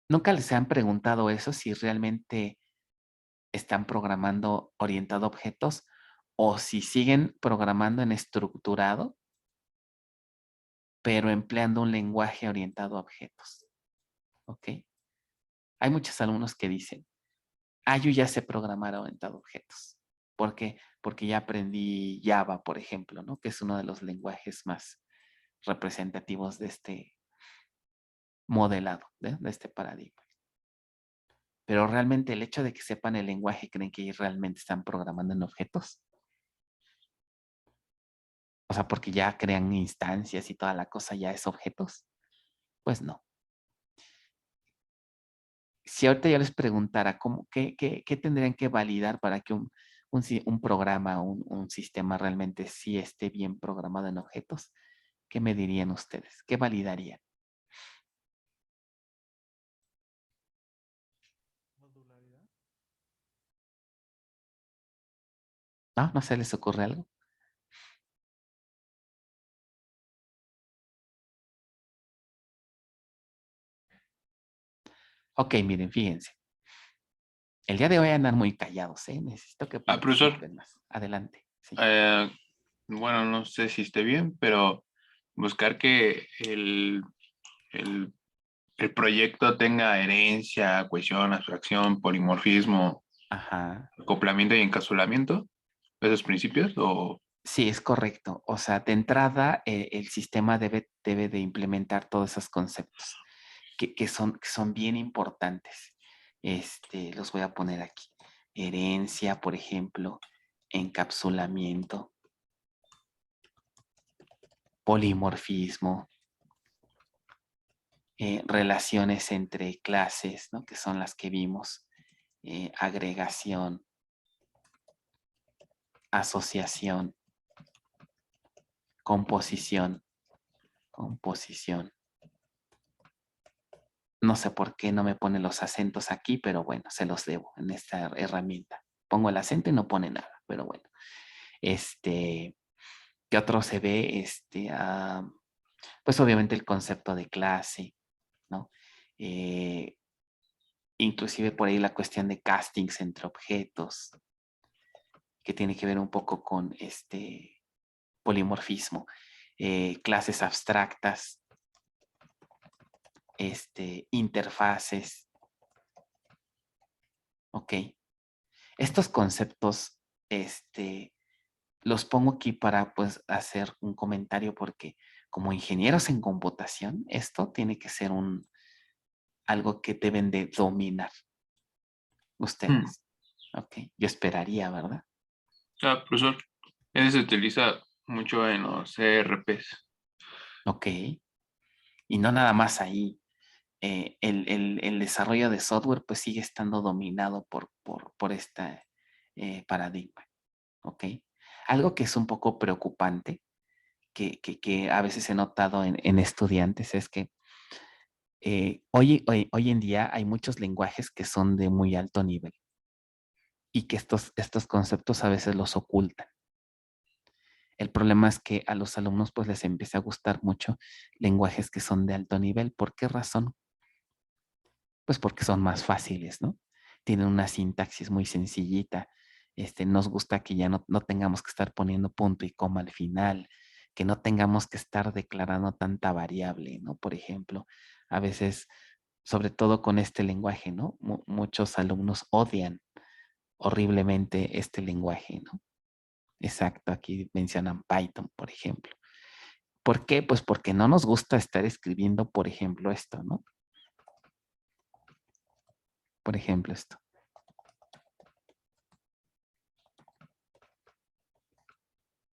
¿Nunca les han preguntado eso si realmente están programando orientado a objetos o si siguen programando en estructurado, pero empleando un lenguaje orientado a objetos? ¿Ok? Hay muchos alumnos que dicen, yo ya sé programar orientado a objetos. ¿Por qué? Porque ya aprendí Java, por ejemplo, ¿no? Que es uno de los lenguajes más representativos de este modelado, de este paradigma. Pero realmente el hecho de que sepan el lenguaje, ¿creen que realmente están programando en objetos? O sea, porque ya crean instancias y toda la cosa ya es objetos. Pues no. Si ahorita yo les preguntara qué tendrían que validar para que un programa, un sistema realmente sí esté bien programado en objetos, ¿qué me dirían ustedes? ¿Qué validarían? Modularidad. ¿No? ¿No se les ocurre algo? Ok, miren, fíjense. El día de hoy andan muy callados, ¿eh? Necesito que Profesor, participen más. Adelante. Sí. bueno, no sé si esté bien, pero buscar que el proyecto tenga herencia, cohesión, abstracción, polimorfismo, Ajá. acoplamiento y encapsulamiento, esos principios, o Sí, es correcto. O sea, de entrada, el sistema debe de implementar todos esos conceptos que son bien importantes. Los voy a poner aquí. Herencia, por ejemplo, encapsulamiento, polimorfismo, relaciones entre clases, ¿no? Que son las que vimos, agregación, asociación, composición. No sé por qué no me pone los acentos aquí, pero bueno, se los debo en esta herramienta. Pongo el acento y no pone nada, pero bueno. ¿Qué otro se ve? Pues obviamente el concepto de clase, ¿no? Inclusive por ahí la cuestión de castings entre objetos, que tiene que ver un poco con polimorfismo. Clases abstractas, interfaces. Ok. Estos conceptos, los pongo aquí para pues hacer un comentario porque como ingenieros en computación, esto tiene que ser algo que deben de dominar ustedes. Ok, yo esperaría, ¿verdad? profesor, ese se utiliza mucho en los ERPs. Ok. Y no nada más ahí. El desarrollo de software pues sigue estando dominado por este paradigma. ¿Ok? Algo que es un poco preocupante, que a veces he notado en estudiantes, es que hoy en día hay muchos lenguajes que son de muy alto nivel y que estos conceptos a veces los ocultan. El problema es que a los alumnos pues les empieza a gustar mucho lenguajes que son de alto nivel. ¿Por qué razón? Pues porque son más fáciles, ¿no? Tienen una sintaxis muy sencillita. Nos gusta que ya no tengamos que estar poniendo punto y coma al final, que no tengamos que estar declarando tanta variable, ¿no? Por ejemplo, a veces, sobre todo con este lenguaje, ¿no? Muchos alumnos odian horriblemente este lenguaje, ¿no? Exacto, aquí mencionan Python, por ejemplo. ¿Por qué? Pues porque no nos gusta estar escribiendo, por ejemplo, esto, ¿no? Por ejemplo, esto.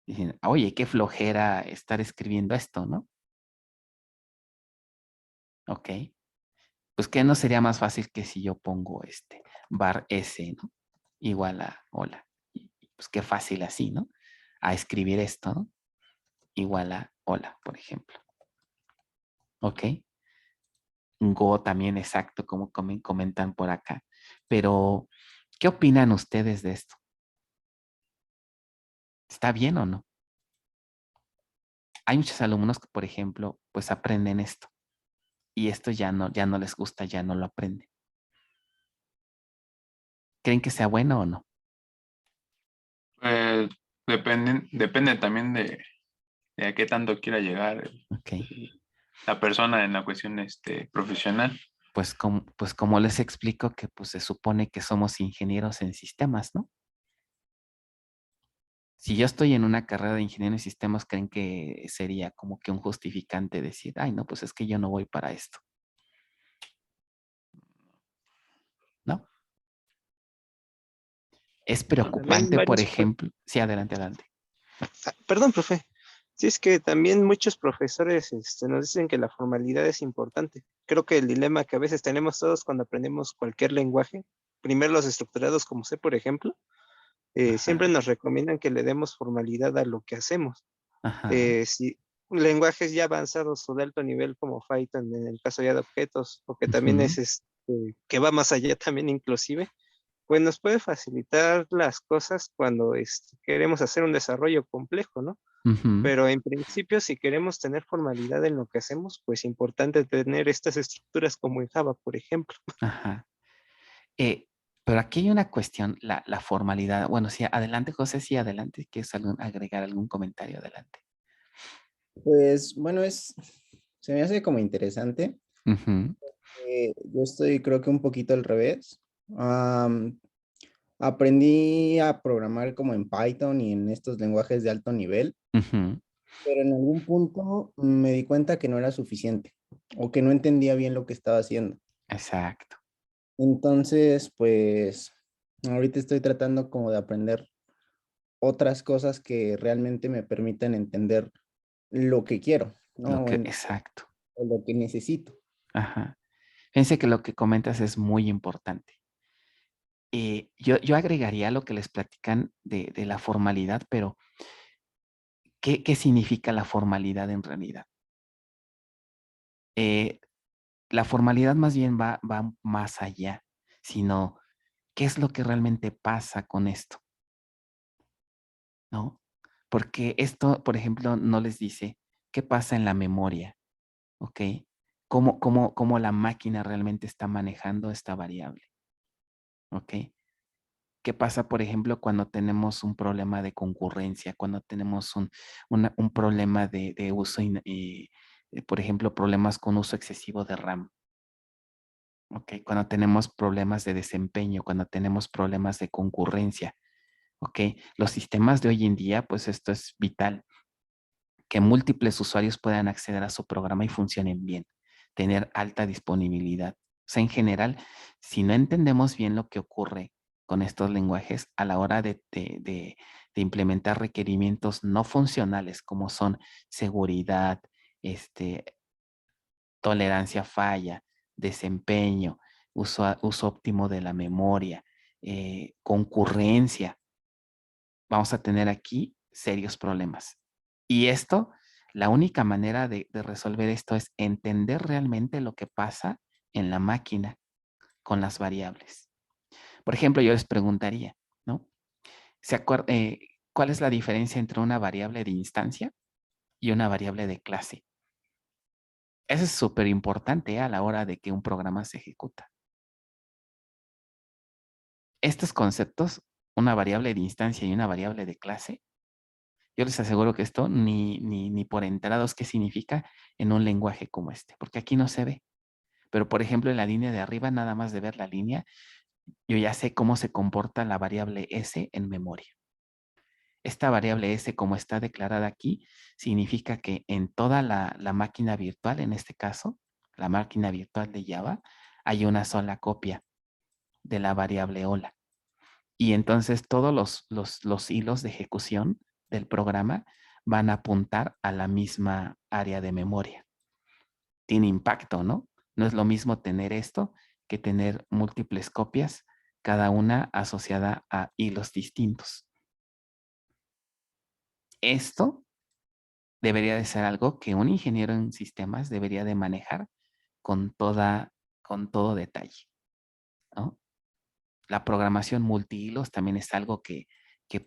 Dicen, oye, qué flojera estar escribiendo esto, ¿no? Ok. Pues que no sería más fácil que si yo pongo var s, ¿no? Igual a hola. Pues qué fácil así, ¿no? A escribir esto, ¿no? Igual a hola, por ejemplo. Ok. Go también exacto, como comentan por acá. Pero, ¿qué opinan ustedes de esto? ¿Está bien o no? Hay muchos alumnos que, por ejemplo, pues aprenden esto y esto ya no les gusta, ya no lo aprenden. ¿Creen que sea bueno o no? Depende también de a qué tanto quiera llegar Ok. la persona en la cuestión profesional. Pues como les explico que pues se supone que somos ingenieros en sistemas, ¿no? Si yo estoy en una carrera de ingeniero en sistemas, ¿creen que sería como que un justificante decir, ay, no, pues es que yo no voy para esto? ¿No? Es También preocupante, por varios, ejemplo. Sí, adelante, adelante. perdón, profe. Sí, es que también muchos profesores nos dicen que la formalidad es importante. Creo que el dilema que a veces tenemos todos cuando aprendemos cualquier lenguaje, primero los estructurados como C, por ejemplo, siempre Ajá, nos recomiendan que le demos formalidad a lo que hacemos. ajá, Si lenguajes ya avanzados o de alto nivel como Python, en el caso ya de objetos, o que también ujú, es que va más allá también inclusive, pues nos puede facilitar las cosas cuando queremos hacer un desarrollo complejo, ¿no? Ujú, Pero en principio, si queremos tener formalidad en lo que hacemos, pues importante tener estas estructuras como en Java, por ejemplo. ajá. Eh, pero aquí hay una cuestión, la formalidad. Bueno, sí, adelante, José, sí, adelante. ¿Quieres agregar algún comentario? Adelante. Pues bueno, se me hace como interesante. Ujú, Yo estoy creo que un poquito al revés. Am, Aprendí a programar como en Python y en estos lenguajes de alto nivel, ujú, pero en algún punto me di cuenta que no era suficiente o que no entendía bien lo que estaba haciendo. exacto. Entonces, pues ahorita estoy tratando como de aprender otras cosas que realmente me permitan entender lo que quiero, ¿no? Exacto. O lo que necesito. Ajá. Fíjense que lo que comentas es muy importante. Yo agregaría lo que les platican de la formalidad, pero ¿qué significa la formalidad en realidad? Eh, la formalidad más bien va más allá, sino ¿qué es lo que realmente pasa con esto? ¿No? Porque esto, por ejemplo, no les dice qué pasa en la memoria, ¿ok? ¿Cómo la máquina realmente está manejando esta variable? ¿Ok? ¿Qué pasa, por ejemplo, cuando tenemos un problema de concurrencia, cuando tenemos un problema de uso, por ejemplo, problemas con uso excesivo de RAM? ¿Ok? Cuando tenemos problemas de desempeño, cuando tenemos problemas de concurrencia, ¿ok? Los sistemas de hoy en día, pues esto es vital, que múltiples usuarios puedan acceder a su programa y funcionen bien, tener alta disponibilidad. O sea, en general, si no entendemos bien lo que ocurre con estos lenguajes a la hora de implementar requerimientos no funcionales como son seguridad, tolerancia a falla, desempeño, uso óptimo de la memoria, concurrencia, vamos a tener aquí serios problemas. Y esto, la única manera de resolver esto es entender realmente lo que pasa en la máquina con las variables. Por ejemplo, yo les preguntaría, ¿no? ¿Cuál es la diferencia entre una variable de instancia y una variable de clase? Eso es súper importante a la hora de que un programa se ejecuta. Estos conceptos, una variable de instancia y una variable de clase, yo les aseguro que esto ni por enterados qué significa en un lenguaje como este, porque aquí no se ve. Pero, por ejemplo, en la línea de arriba, nada más de ver la línea, yo ya sé cómo se comporta la variable S en memoria. Esta variable S, como está declarada aquí, significa que en toda la máquina virtual, en este caso, la máquina virtual de Java, hay una sola copia de la variable hola. Y entonces todos los hilos de ejecución del programa van a apuntar a la misma área de memoria. Tiene impacto, ¿no? No es lo mismo tener esto que tener múltiples copias, cada una asociada a hilos distintos. Esto debería de ser algo que un ingeniero en sistemas debería de manejar con todo detalle, ¿no? La programación multihilos también es algo que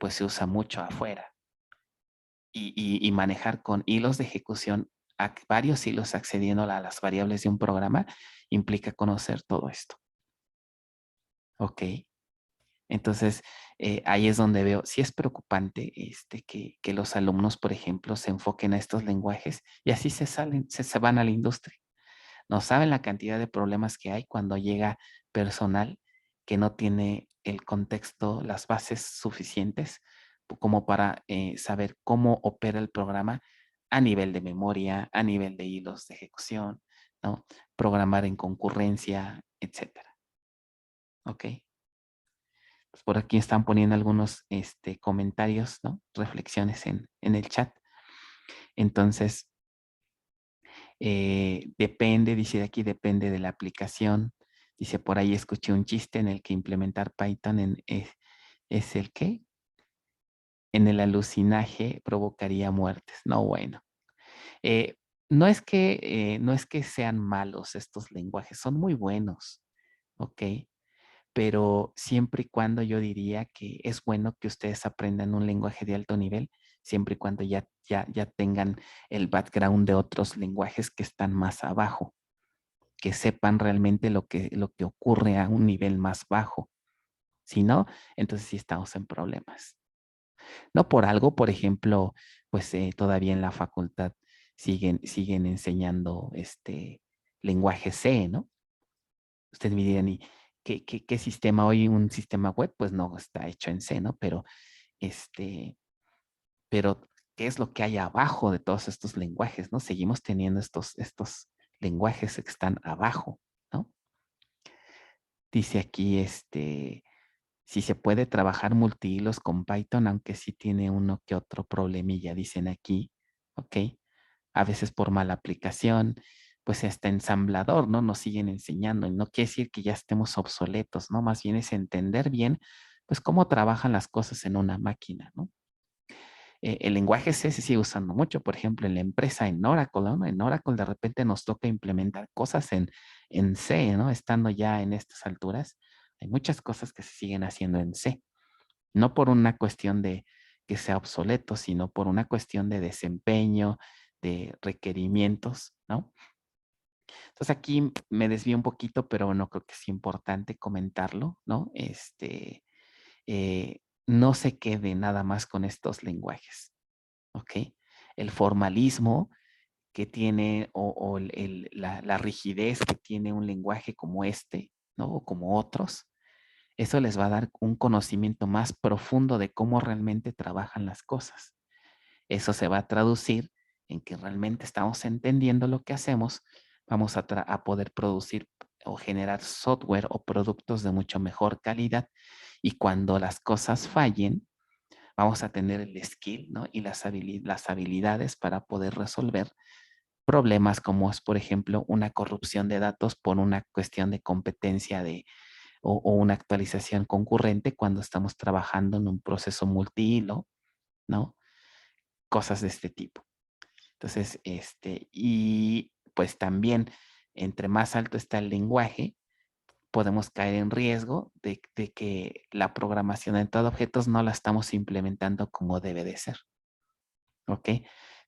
pues se usa mucho afuera. Y manejar con hilos de ejecución, varios hilos accediendo a las variables de un programa, implica conocer todo esto. ¿Ok? Entonces, ahí es donde veo, sí es preocupante que los alumnos, por ejemplo, se enfoquen a estos lenguajes y así se van a la industria. No saben la cantidad de problemas que hay cuando llega personal que no tiene el contexto, las bases suficientes como para saber cómo opera el programa a nivel de memoria, a nivel de hilos de ejecución, ¿no? Programar en concurrencia, etcétera. ¿Ok? Pues por aquí están poniendo algunos comentarios, ¿no? Reflexiones en el chat. Entonces, depende, dice aquí, depende de la aplicación. Dice, por ahí escuché un chiste en el que implementar Python es el que en el alucinaje provocaría muertes. No, bueno. Eh, no es que sean malos estos lenguajes, son muy buenos, ¿ok? pero siempre y cuando yo diría que es bueno que ustedes aprendan un lenguaje de alto nivel, siempre y cuando ya tengan el background de otros lenguajes que están más abajo, que sepan realmente lo que ocurre a un nivel más bajo. Si no, entonces sí estamos en problemas. No por algo, por ejemplo, pues todavía en la facultad siguen enseñando lenguaje C, ¿no? Ustedes me dirán, ¿y qué sistema hoy? Un sistema web, pues no está hecho en C, ¿no? Pero, pero ¿qué es lo que hay abajo de todos estos lenguajes, no? Seguimos teniendo estos lenguajes que están abajo, ¿no? Dice aquí, si se puede trabajar multihilos con Python, aunque sí tiene uno que otro problemilla, dicen aquí, ¿ok? A veces por mala aplicación, pues hasta ensamblador, ¿no? Nos siguen enseñando y no quiere decir que ya estemos obsoletos, ¿no? Más bien es entender bien, pues cómo trabajan las cosas en una máquina, ¿no? El lenguaje C se sigue usando mucho, por ejemplo, en la empresa, en Oracle, ¿no? En Oracle de repente nos toca implementar cosas en C, ¿no? Estando ya en estas alturas, hay muchas cosas que se siguen haciendo en C. No por una cuestión de que sea obsoleto, sino por una cuestión de desempeño, de requerimientos, ¿no? Entonces aquí me desvío un poquito, pero no creo que es importante comentarlo, ¿no? No se quede nada más con estos lenguajes, ¿ok? El formalismo que tiene o la rigidez que tiene un lenguaje como este, ¿no? O como otros, eso les va a dar un conocimiento más profundo de cómo realmente trabajan las cosas. Eso se va a traducir en que realmente estamos entendiendo lo que hacemos, vamos a poder producir o generar software o productos de mucho mejor calidad y cuando las cosas fallen, vamos a tener el skill, ¿no? Y las habilidades para poder resolver problemas como es, por ejemplo, una corrupción de datos por una cuestión de competencia o una actualización concurrente cuando estamos trabajando en un proceso multihilo, ¿no? Cosas de este tipo. Entonces, y pues también, entre más alto está el lenguaje, podemos caer en riesgo de que la programación de entrada de objetos no la estamos implementando como debe de ser. ¿Ok?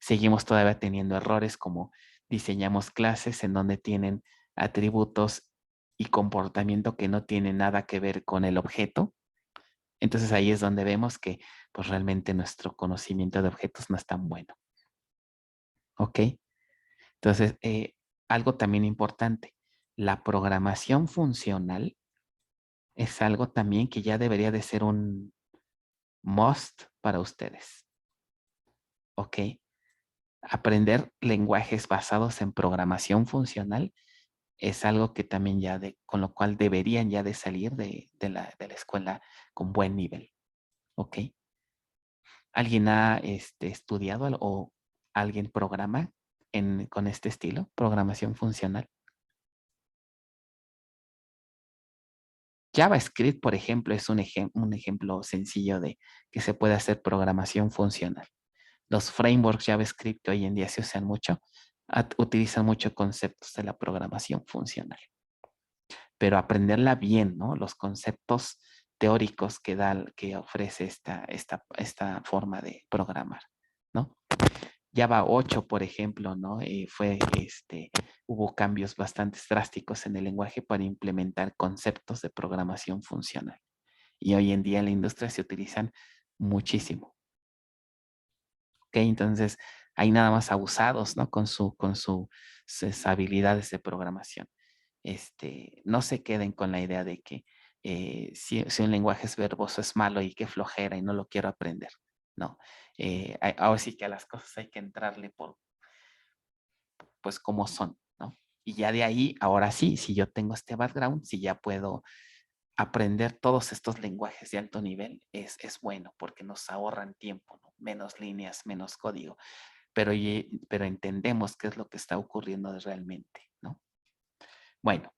Seguimos todavía teniendo errores como diseñamos clases en donde tienen atributos y comportamiento que no tienen nada que ver con el objeto. Entonces ahí es donde vemos que pues realmente nuestro conocimiento de objetos no es tan bueno. ¿Ok? Entonces, algo también importante, la programación funcional es algo también que ya debería de ser un must para ustedes. ¿Ok? Aprender lenguajes basados en programación funcional es algo que también con lo cual deberían ya de salir de la escuela con buen nivel. ¿Ok? ¿Alguien ha estudiado o alguien programa con este estilo, programación funcional? JavaScript, por ejemplo, es un ejemplo sencillo de que se puede hacer programación funcional. Los frameworks JavaScript que hoy en día se usan mucho, utilizan mucho conceptos de la programación funcional. Pero aprenderla bien, ¿no? Los conceptos teóricos que ofrece esta forma de programar, ¿no? Java 8, por ejemplo, ¿no? Hubo cambios bastante drásticos en el lenguaje para implementar conceptos de programación funcional. Y hoy en día en la industria se utilizan muchísimo. ¿Ok? Entonces, hay nada más abusados, ¿no? Con sus habilidades de programación. No se queden con la idea de que si un lenguaje es verboso es malo y qué flojera y no lo quiero aprender. No, ahora sí que a las cosas hay que entrarle pues como son, ¿no? Y ya de ahí, ahora sí, si yo tengo este background, si ya puedo aprender todos estos lenguajes de alto nivel, es bueno porque nos ahorran tiempo, ¿no? Menos líneas, menos código, pero entendemos qué es lo que está ocurriendo realmente, ¿no? Bueno,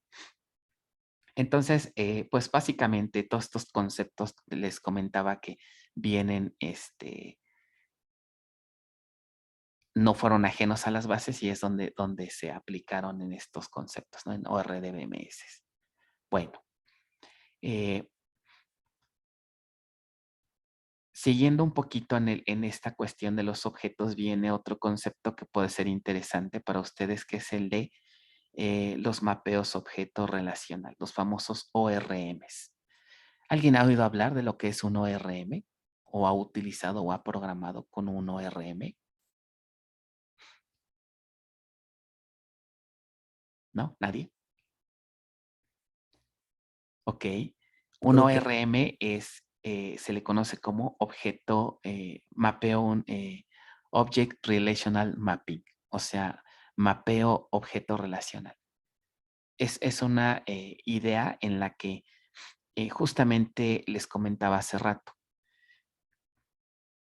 entonces, pues básicamente todos estos conceptos les comentaba que vienen, no fueron ajenos a las bases y es donde se aplicaron en estos conceptos, ¿no? En ORDBMS. Bueno, Siguiendo un poquito en esta cuestión de los objetos, viene otro concepto que puede ser interesante para ustedes, que es el de los mapeos objeto relacional, los famosos ORMs. ¿Alguien ha oído hablar de lo que es un ORM? ¿O ha utilizado o ha programado con un ORM? ¿No? ¿Nadie? Ok. Un Creo que- ORM se le conoce como objeto, mapeo, Object Relational Mapping, o sea, mapeo objeto relacional. Es una idea en la que justamente les comentaba hace rato.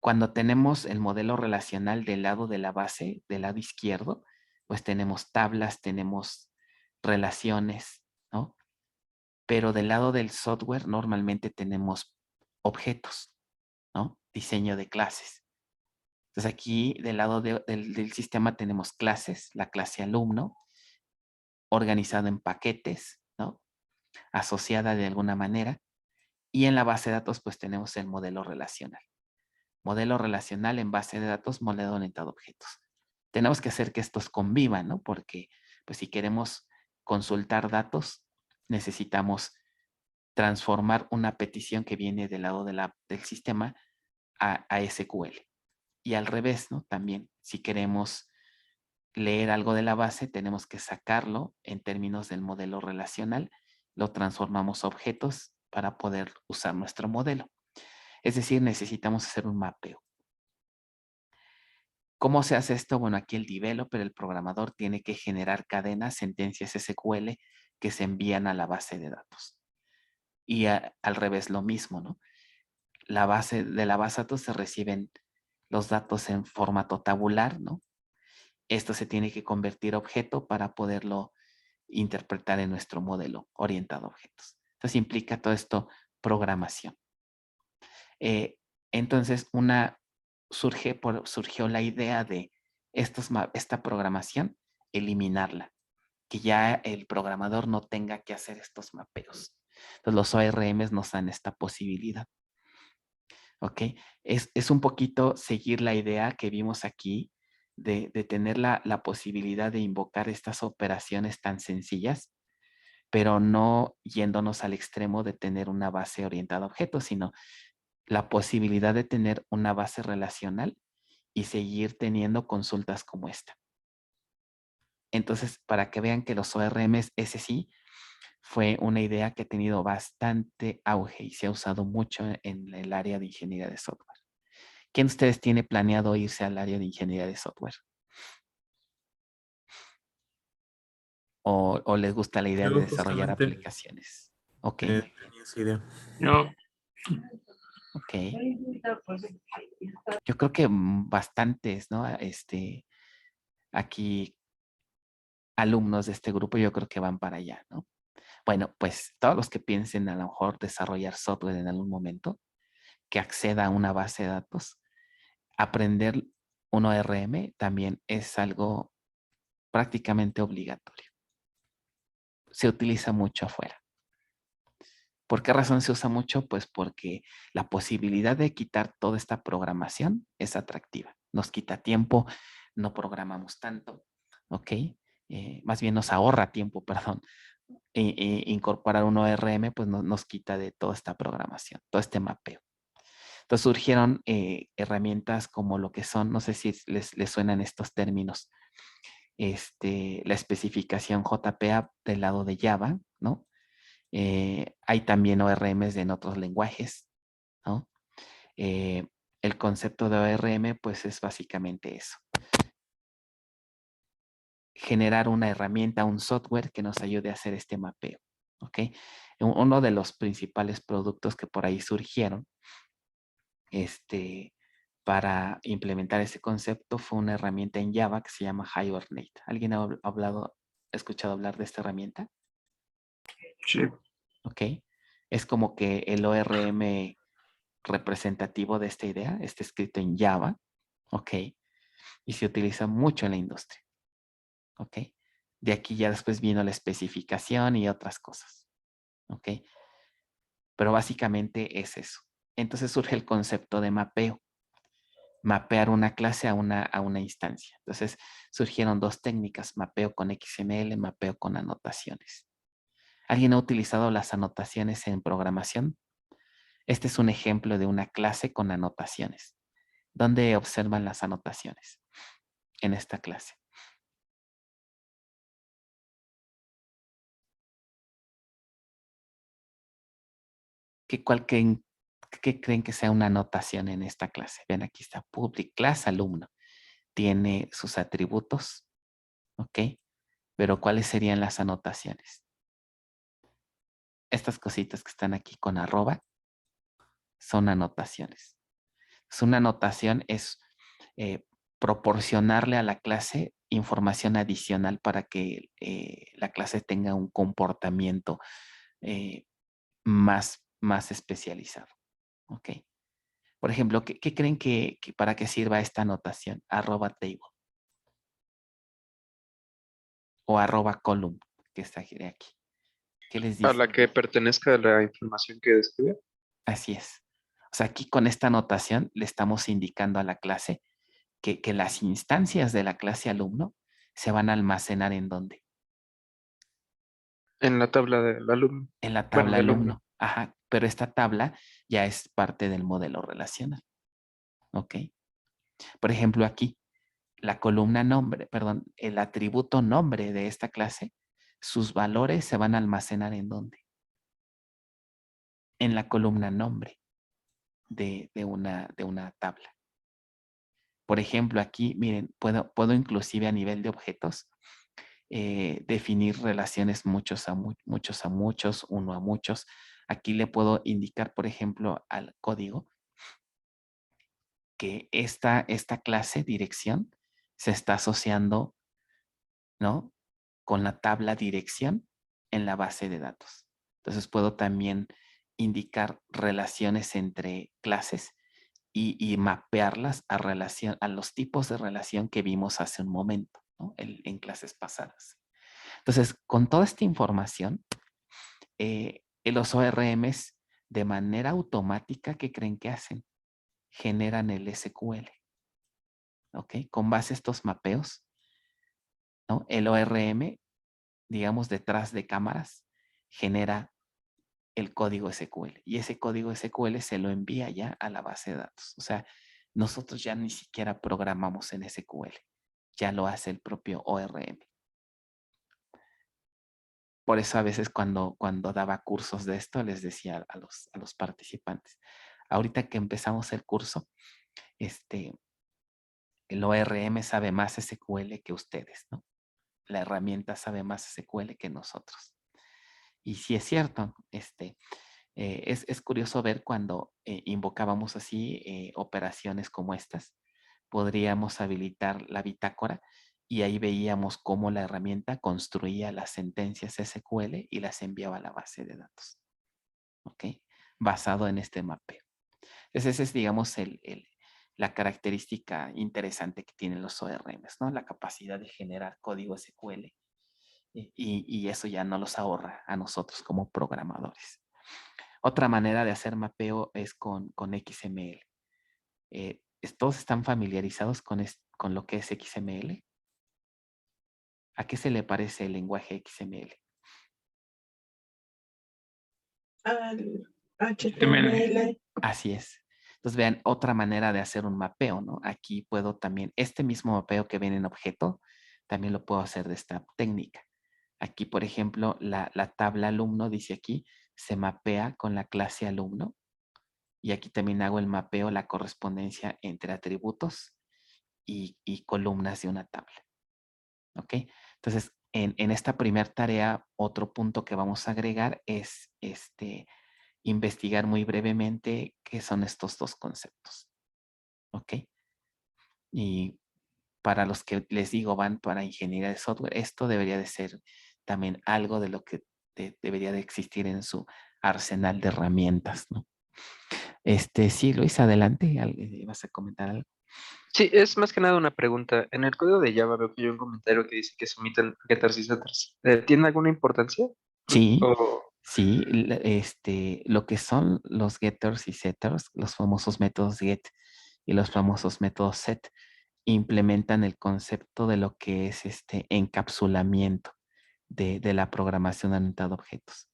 Cuando tenemos el modelo relacional del lado de la base, del lado izquierdo, pues tenemos tablas, tenemos relaciones, ¿no? Pero del lado del software normalmente tenemos objetos, ¿no? Diseño de clases. Entonces aquí del lado del sistema tenemos clases, la clase alumno, organizada en paquetes, ¿no? Asociada de alguna manera. Y en la base de datos pues tenemos el modelo relacional. Modelo relacional en base de datos, modelo orientado a objetos. Tenemos que hacer que estos convivan, ¿no? Porque pues si queremos consultar datos, necesitamos transformar una petición que viene del lado del sistema a SQL. Y al revés, ¿no? También, si queremos leer algo de la base, tenemos que sacarlo en términos del modelo relacional, lo transformamos a objetos para poder usar nuestro modelo. Es decir, necesitamos hacer un mapeo. ¿Cómo se hace esto? Bueno, aquí el developer, el programador, tiene que generar cadenas, sentencias SQL que se envían a la base de datos. Y al revés, lo mismo, ¿no? De la base de datos se reciben los datos en formato tabular, ¿no? Esto se tiene que convertir a objeto para poderlo interpretar en nuestro modelo orientado a objetos. Entonces implica todo esto programación. Entonces surgió la idea de esta programación, eliminarla, que ya el programador no tenga que hacer estos mapeos. Entonces los ORMs nos dan esta posibilidad. ¿Ok? Es un poquito seguir la idea que vimos aquí de tener la posibilidad de invocar estas operaciones tan sencillas, pero no yéndonos al extremo de tener una base orientada a objetos, sino la posibilidad de tener una base relacional y seguir teniendo consultas como esta. Entonces, para que vean que los ORMs, ese sí, fue una idea que ha tenido bastante auge y se ha usado mucho en el área de ingeniería de software. ¿Quién de ustedes tiene planeado irse al área de ingeniería de software? ¿O les gusta la idea de Yo desarrollar justamente aplicaciones? Ok, tenía esa idea. Yo, ok. Yo creo que bastantes, ¿no? Aquí alumnos de este grupo yo creo que van para allá, ¿no? Bueno, pues todos los que piensen a lo mejor desarrollar software en algún momento, que acceda a una base de datos, aprender un ORM también es algo prácticamente obligatorio. Se utiliza mucho afuera. ¿Por qué razón se usa mucho? Pues porque la posibilidad de quitar toda esta programación es atractiva. Nos quita tiempo, no programamos tanto, ¿ok? Más bien nos ahorra tiempo, perdón. Incorporar un ORM pues nos quita de toda esta programación, todo este mapeo. Entonces surgieron herramientas como lo que son, no sé si les suenan estos términos, la especificación JPA del lado de Java, ¿no? Hay también ORMs en otros lenguajes, ¿no? El concepto de ORM pues es básicamente eso. Generar una herramienta, un software que nos ayude a hacer este mapeo, ¿ok? Uno de los principales productos que por ahí surgieron para implementar ese concepto fue una herramienta en Java que se llama Hibernate. ¿Alguien ha escuchado hablar de esta herramienta? sí, Ok. Es como que el ORM representativo de esta idea está escrito en Java. Ok. Y se utiliza mucho en la industria. Ok. De aquí ya después vino la especificación y otras cosas. Ok. pero básicamente es eso. Entonces surge el concepto de mapeo. Mapear una clase a una instancia. Entonces surgieron dos técnicas, mapeo con XML, mapeo con anotaciones. ¿Alguien ha utilizado las anotaciones en programación? Este es un ejemplo de una clase con anotaciones. ¿Dónde observan las anotaciones en esta clase? ¿Qué creen que sea una anotación en esta clase? Ven, aquí está public class alumno. Tiene sus atributos, ¿ok? Pero ¿cuáles serían las anotaciones? Estas cositas que están aquí con arroba son anotaciones. Una anotación es proporcionarle a la clase información adicional para que la clase tenga un comportamiento más especializado. ¿Ok? Por ejemplo, ¿qué creen que para qué sirva esta anotación? Arroba table o arroba column, que está aquí. ¿Qué les dice? A la que pertenezca a la información que describe. Así es. O sea, aquí con esta anotación le estamos indicando a la clase que las instancias de la clase alumno se van a almacenar ¿en dónde? En la tabla del alumno. En la Bueno, tabla del alumno. Ajá, pero esta tabla ya es parte del modelo relacional. ¿Ok? Por ejemplo, aquí, la columna nombre, perdón, el atributo nombre de esta clase, sus valores se van a almacenar ¿en dónde? En la columna nombre de una tabla. Por ejemplo, aquí, miren, puedo inclusive a nivel de objetos definir relaciones muchos a muchos, uno a muchos. Aquí le puedo indicar, por ejemplo, al código que esta clase dirección se está asociando, ¿no? Con la tabla dirección en la base de datos. Entonces puedo también indicar relaciones entre clases y mapearlas a los tipos de relación que vimos hace un momento, ¿no? En clases pasadas. Entonces, con toda esta información, los ORMs de manera automática, ¿qué creen que hacen? Generan el SQL. ¿Ok? Con base a estos mapeos, ¿no? El ORM, digamos, detrás de cámaras, genera el código SQL. Y ese código SQL se lo envía ya a la base de datos. O sea, nosotros ya ni siquiera programamos en SQL. Ya lo hace el propio ORM. Por eso a veces cuando daba cursos de esto, les decía a los participantes, ahorita que empezamos el curso, el ORM sabe más SQL que ustedes, ¿no? La herramienta sabe más SQL que nosotros. Y sí es cierto, es curioso ver cuando invocábamos así operaciones como estas, podríamos habilitar la bitácora y ahí veíamos cómo la herramienta construía las sentencias SQL y las enviaba a la base de datos. ¿Ok? Basado en este mapeo. Entonces, esa es, digamos, la característica interesante que tienen los ORMs, ¿no? La capacidad de generar código SQL y eso ya no los ahorra a nosotros como programadores. Otra manera de hacer mapeo es con XML. ¿Todos están familiarizados con lo que es XML? ¿A qué se le parece el lenguaje XML? Al HTML. HTML. Así es. Entonces vean otra manera de hacer un mapeo, ¿no? Aquí puedo también, este mismo mapeo que ven en objeto, también lo puedo hacer de esta técnica. Aquí, por ejemplo, la tabla alumno dice aquí, se mapea con la clase alumno. Y aquí también hago el mapeo, la correspondencia entre atributos y columnas de una tabla. ¿Ok? Entonces, en esta primera tarea, otro punto que vamos a agregar es investigar muy brevemente qué son estos dos conceptos. ¿Ok? Y para los que les digo van para ingeniería de software, esto debería de ser también algo de lo que debería de existir en su arsenal de herramientas, ¿no? Sí, Luis, adelante, ¿vas a comentar algo? Sí, es más que nada una pregunta. En el código de Java veo que hay un comentario que dice que se omiten getters y setters. ¿Tiene alguna importancia? Sí, O- Sí, lo que son los getters y setters, los famosos métodos get y los famosos métodos set, implementan el concepto de lo que es este encapsulamiento de la programación orientada a objetos.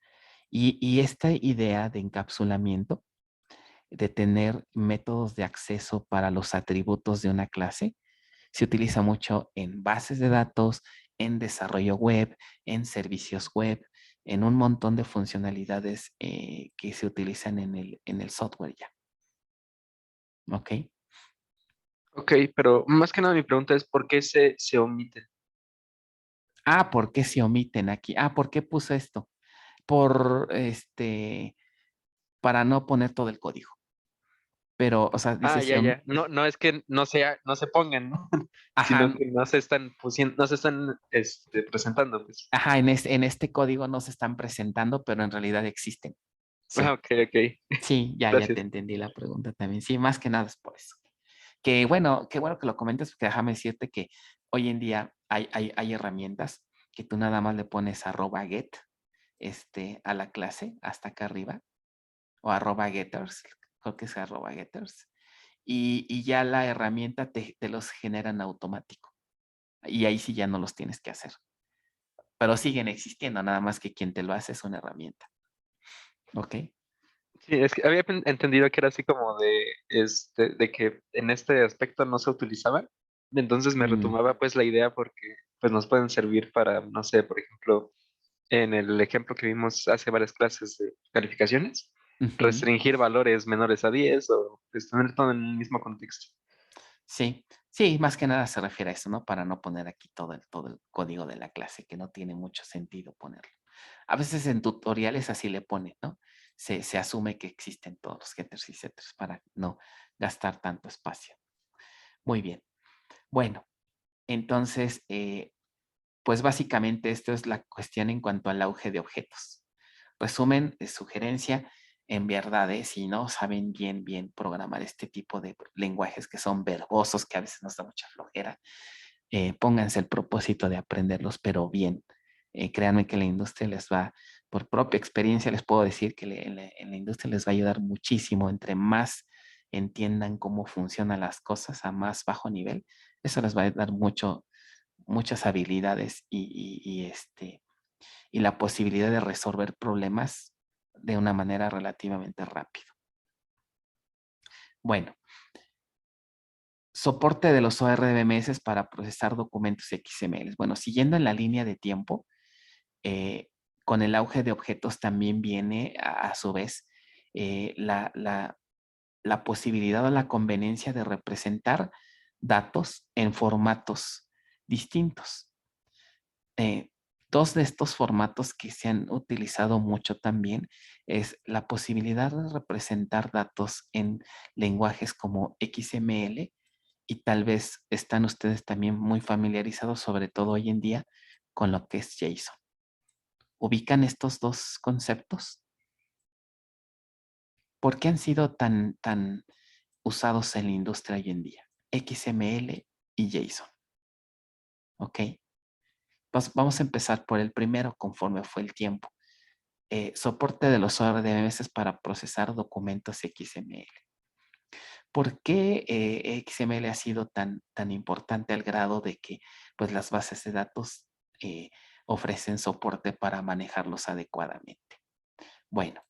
Y esta idea de encapsulamiento, de tener métodos de acceso para los atributos de una clase, se utiliza mucho en bases de datos, en desarrollo web, en servicios web, en un montón de funcionalidades que se utilizan en el software ya. ¿Ok? Ok, pero más que nada mi pregunta es ¿por qué se omiten? Ah, ¿por qué se omiten aquí? Ah, ¿por qué puse esto? Por para no poner todo el código. Pero, o sea, dice Ah, ya, ya. No, no es que no se pongan, ¿no? Sino ajá, que no se están no se están presentando, pues. ajá, en este código no se están presentando, pero en realidad existen. Ah, Sí, ok, ok. sí, ya te Gracias. entendí la pregunta también. Sí, más que nada es por eso. Qué bueno que lo comentes, porque déjame decirte que hoy en día hay herramientas que tú nada más le pones @get a la clase hasta acá arriba o @getters, creo que es @getters, y ya la herramienta te los genera en automático. Y ahí sí ya no los tienes que hacer. Pero siguen existiendo, nada más que quien te lo hace es una herramienta. ¿Ok? Sí, es que había entendido que era así como de que en este aspecto no se utilizaban. Entonces me Mm, retomaba pues la idea porque pues nos pueden servir para, no sé, por ejemplo, en el ejemplo que vimos hace varias clases de calificaciones, ujú. restringir valores menores a 10 o pues, tener todo en el mismo contexto. Sí, sí, más que nada se refiere a eso, ¿no? Para no poner aquí todo el código de la clase, que no tiene mucho sentido ponerlo. A veces en tutoriales así le ponen, ¿no? Se asume que existen todos los getters y setters para no gastar tanto espacio. Muy bien. Bueno, entonces, pues básicamente esto es la cuestión en cuanto al auge de objetos. Resumen, sugerencia, en verdad, si no saben bien programar este tipo de lenguajes que son verbosos, que a veces nos da mucha flojera, pónganse el propósito de aprenderlos, pero bien. Créanme que la industria les va, por propia experiencia les puedo decir que en la industria les va a ayudar muchísimo. Entre más entiendan cómo funcionan las cosas a más bajo nivel, eso les va a dar muchas habilidades y la posibilidad de resolver problemas de una manera relativamente rápida. Bueno, soporte de los ORDMS para procesar documentos XML. Bueno, siguiendo en la línea de tiempo, con el auge de objetos también viene a su vez la posibilidad o la conveniencia de representar datos en formatos distintos. Eh, Dos de estos formatos que se han utilizado mucho también es la posibilidad de representar datos en lenguajes como XML y tal vez están ustedes también muy familiarizados, sobre todo hoy en día, con lo que es JSON. ¿Ubican estos dos conceptos? ¿Por qué han sido tan usados en la industria hoy en día? XML y JSON. ¿Ok? Pues vamos a empezar por el primero conforme fue el tiempo. Soporte de los ORDMS para procesar documentos XML. ¿Por qué XML ha sido tan importante al grado de que pues, las bases de datos ofrecen soporte para manejarlos adecuadamente? Bueno,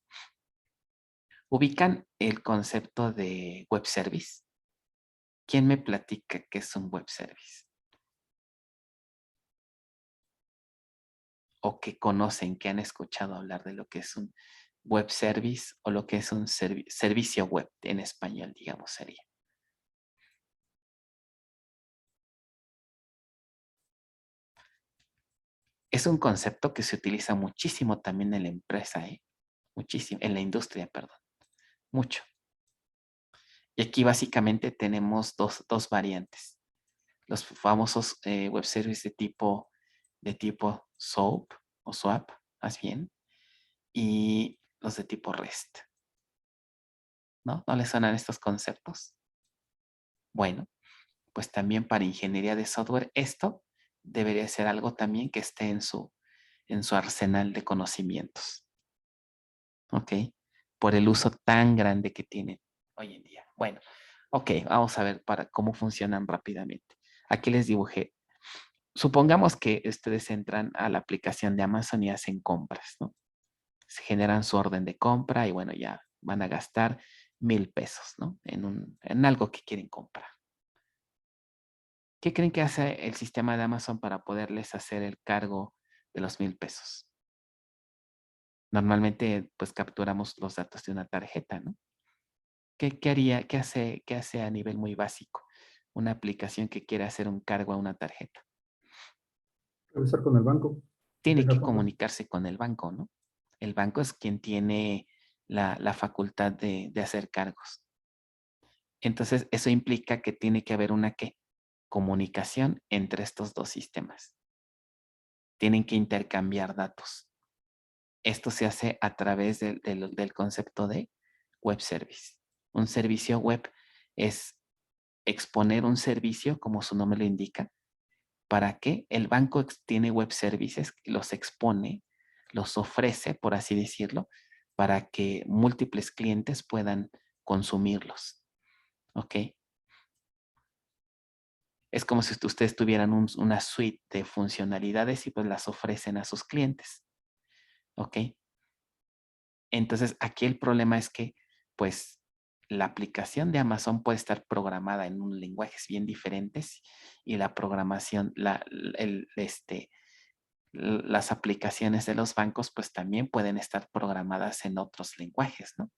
ubican el concepto de web service. ¿Quién me platica qué es un web service? O que conocen, que han escuchado hablar de lo que es un web service o lo que es un servicio web en español, digamos, sería. Es un concepto que se utiliza muchísimo también en la empresa, muchísimo, en la industria, perdón, mucho. Y aquí básicamente tenemos dos variantes. Los famosos web services de tipo SOAP o SWAP, más bien, y los de tipo REST. ¿No? ¿No les suenan estos conceptos? Bueno, pues también para ingeniería de software, esto debería ser algo también que esté en su arsenal de conocimientos. ¿ok? Por el uso tan grande que tienen hoy en día. Bueno, ok, vamos a ver para cómo funcionan rápidamente. Aquí les dibujé. Supongamos que ustedes entran a la aplicación de Amazon y hacen compras, ¿no? Se generan su orden de compra y bueno, ya van a gastar 1,000 pesos, ¿no? En algo que quieren comprar. ¿Qué creen que hace el sistema de Amazon para poderles hacer el cargo de los 1,000 pesos? Normalmente, pues capturamos los datos de una tarjeta, ¿no? ¿Qué haría, qué hace a nivel muy básico una aplicación que quiere hacer un cargo a una tarjeta? Revisar con el banco. Tiene Tenga que fondos. comunicarse con el banco, ¿no? El banco es quien tiene la facultad de hacer cargos. Entonces, eso implica que tiene que haber una ¿qué? Comunicación entre estos dos sistemas. Tienen que intercambiar datos. Esto se hace a través del concepto de web service. Un servicio web es exponer un servicio, como su nombre lo indica, para que el banco tiene web services, los expone, los ofrece, por así decirlo, para que múltiples clientes puedan consumirlos. ¿Ok? Es como si ustedes tuvieran una suite de funcionalidades y pues las ofrecen a sus clientes. ¿Ok? Entonces, aquí el problema es que, pues, la aplicación de Amazon puede estar programada en un lenguajes bien diferentes y la programación, las aplicaciones de los bancos, pues también pueden estar programadas en otros lenguajes, ¿no?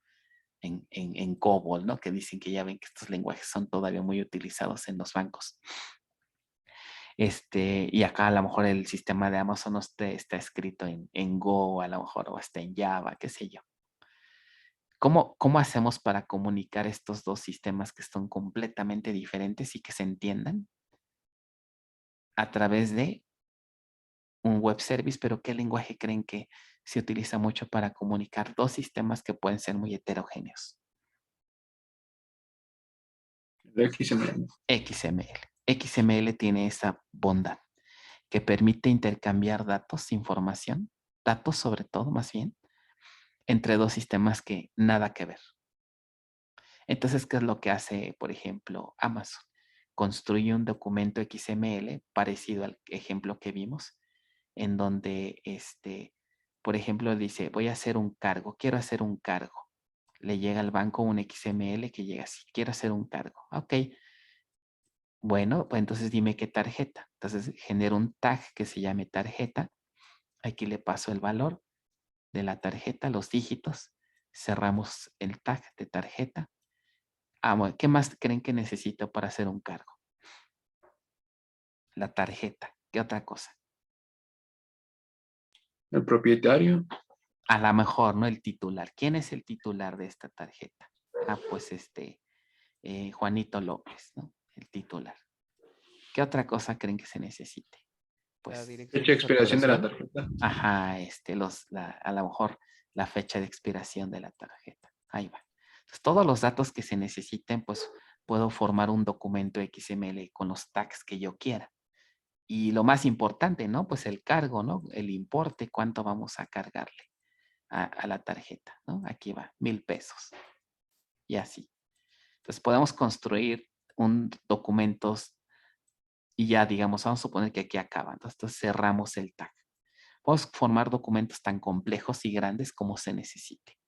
En COBOL, ¿no? Que dicen que ya ven que estos lenguajes son todavía muy utilizados en los bancos. Y acá a lo mejor el sistema de Amazon está escrito en Go, a lo mejor, o está en Java, qué sé yo. ¿Cómo hacemos para comunicar estos dos sistemas que son completamente diferentes y que se entiendan? A través de un web service, pero ¿qué lenguaje creen que se utiliza mucho para comunicar dos sistemas que pueden ser muy heterogéneos? El XML. XML. XML tiene esa bondad que permite intercambiar datos, información, datos sobre todo más bien, entre dos sistemas que nada que ver. Entonces, ¿qué es lo que hace, por ejemplo, Amazon? Construye un documento XML parecido al ejemplo que vimos, en donde, por ejemplo, dice, voy a hacer un cargo, quiero hacer un cargo. Le llega al banco un XML que llega así, quiero hacer un cargo. Ok, bueno, pues entonces dime qué tarjeta. Entonces genero un tag que se llame tarjeta. Aquí le paso el valor de la tarjeta, los dígitos. Cerramos el tag de tarjeta. Bueno, ¿qué más creen que necesito para hacer un cargo? La tarjeta. ¿Qué otra cosa? El propietario. A lo mejor, ¿no? El titular. ¿Quién es el titular de esta tarjeta? Pues Juanito López, ¿no? El titular. ¿Qué otra cosa creen que se necesite? La Pues, dirección Fecha de expiración de la facturación. tarjeta. ajá, a lo mejor la fecha de expiración de la tarjeta. Ahí va. Entonces, todos los datos que se necesiten, pues puedo formar un documento XML con los tags que yo quiera. Y lo más importante, ¿no? Pues el cargo, ¿no? El importe, cuánto vamos a cargarle a la tarjeta, ¿no? Aquí va, 1,000 pesos. Y así. Entonces podemos construir un documentos y ya, digamos, vamos a suponer que aquí acaba. Entonces cerramos el tag. Podemos formar documentos tan complejos y grandes como se necesite.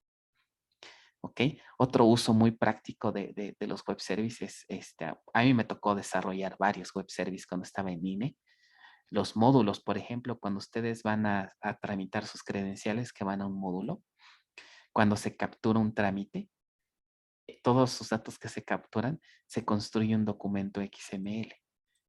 ¿Ok? Otro uso muy práctico de los web services, a mí me tocó desarrollar varios web services cuando estaba en INE. Los módulos, por ejemplo, cuando ustedes van a tramitar sus credenciales que van a un módulo, cuando se captura un trámite, todos sus datos que se capturan, se construye un documento XML.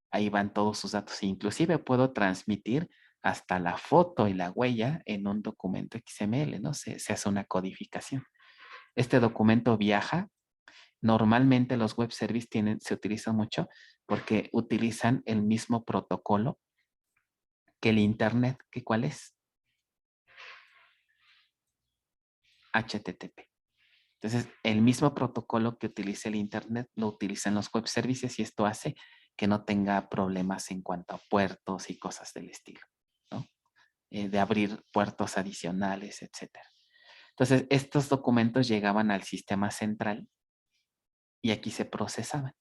Ahí van todos sus datos. Inclusive puedo transmitir hasta la foto y la huella en un documento XML, ¿no? Se hace una codificación. Este documento viaja. Normalmente los web services se utilizan mucho porque utilizan el mismo protocolo que el Internet. ¿Qué cuál es? HTTP. Entonces, el mismo protocolo que utiliza el Internet lo utilizan los web services y esto hace que no tenga problemas en cuanto a puertos y cosas del estilo, ¿no? De abrir puertos adicionales, etc. Entonces, estos documentos llegaban al sistema central y aquí se procesaban.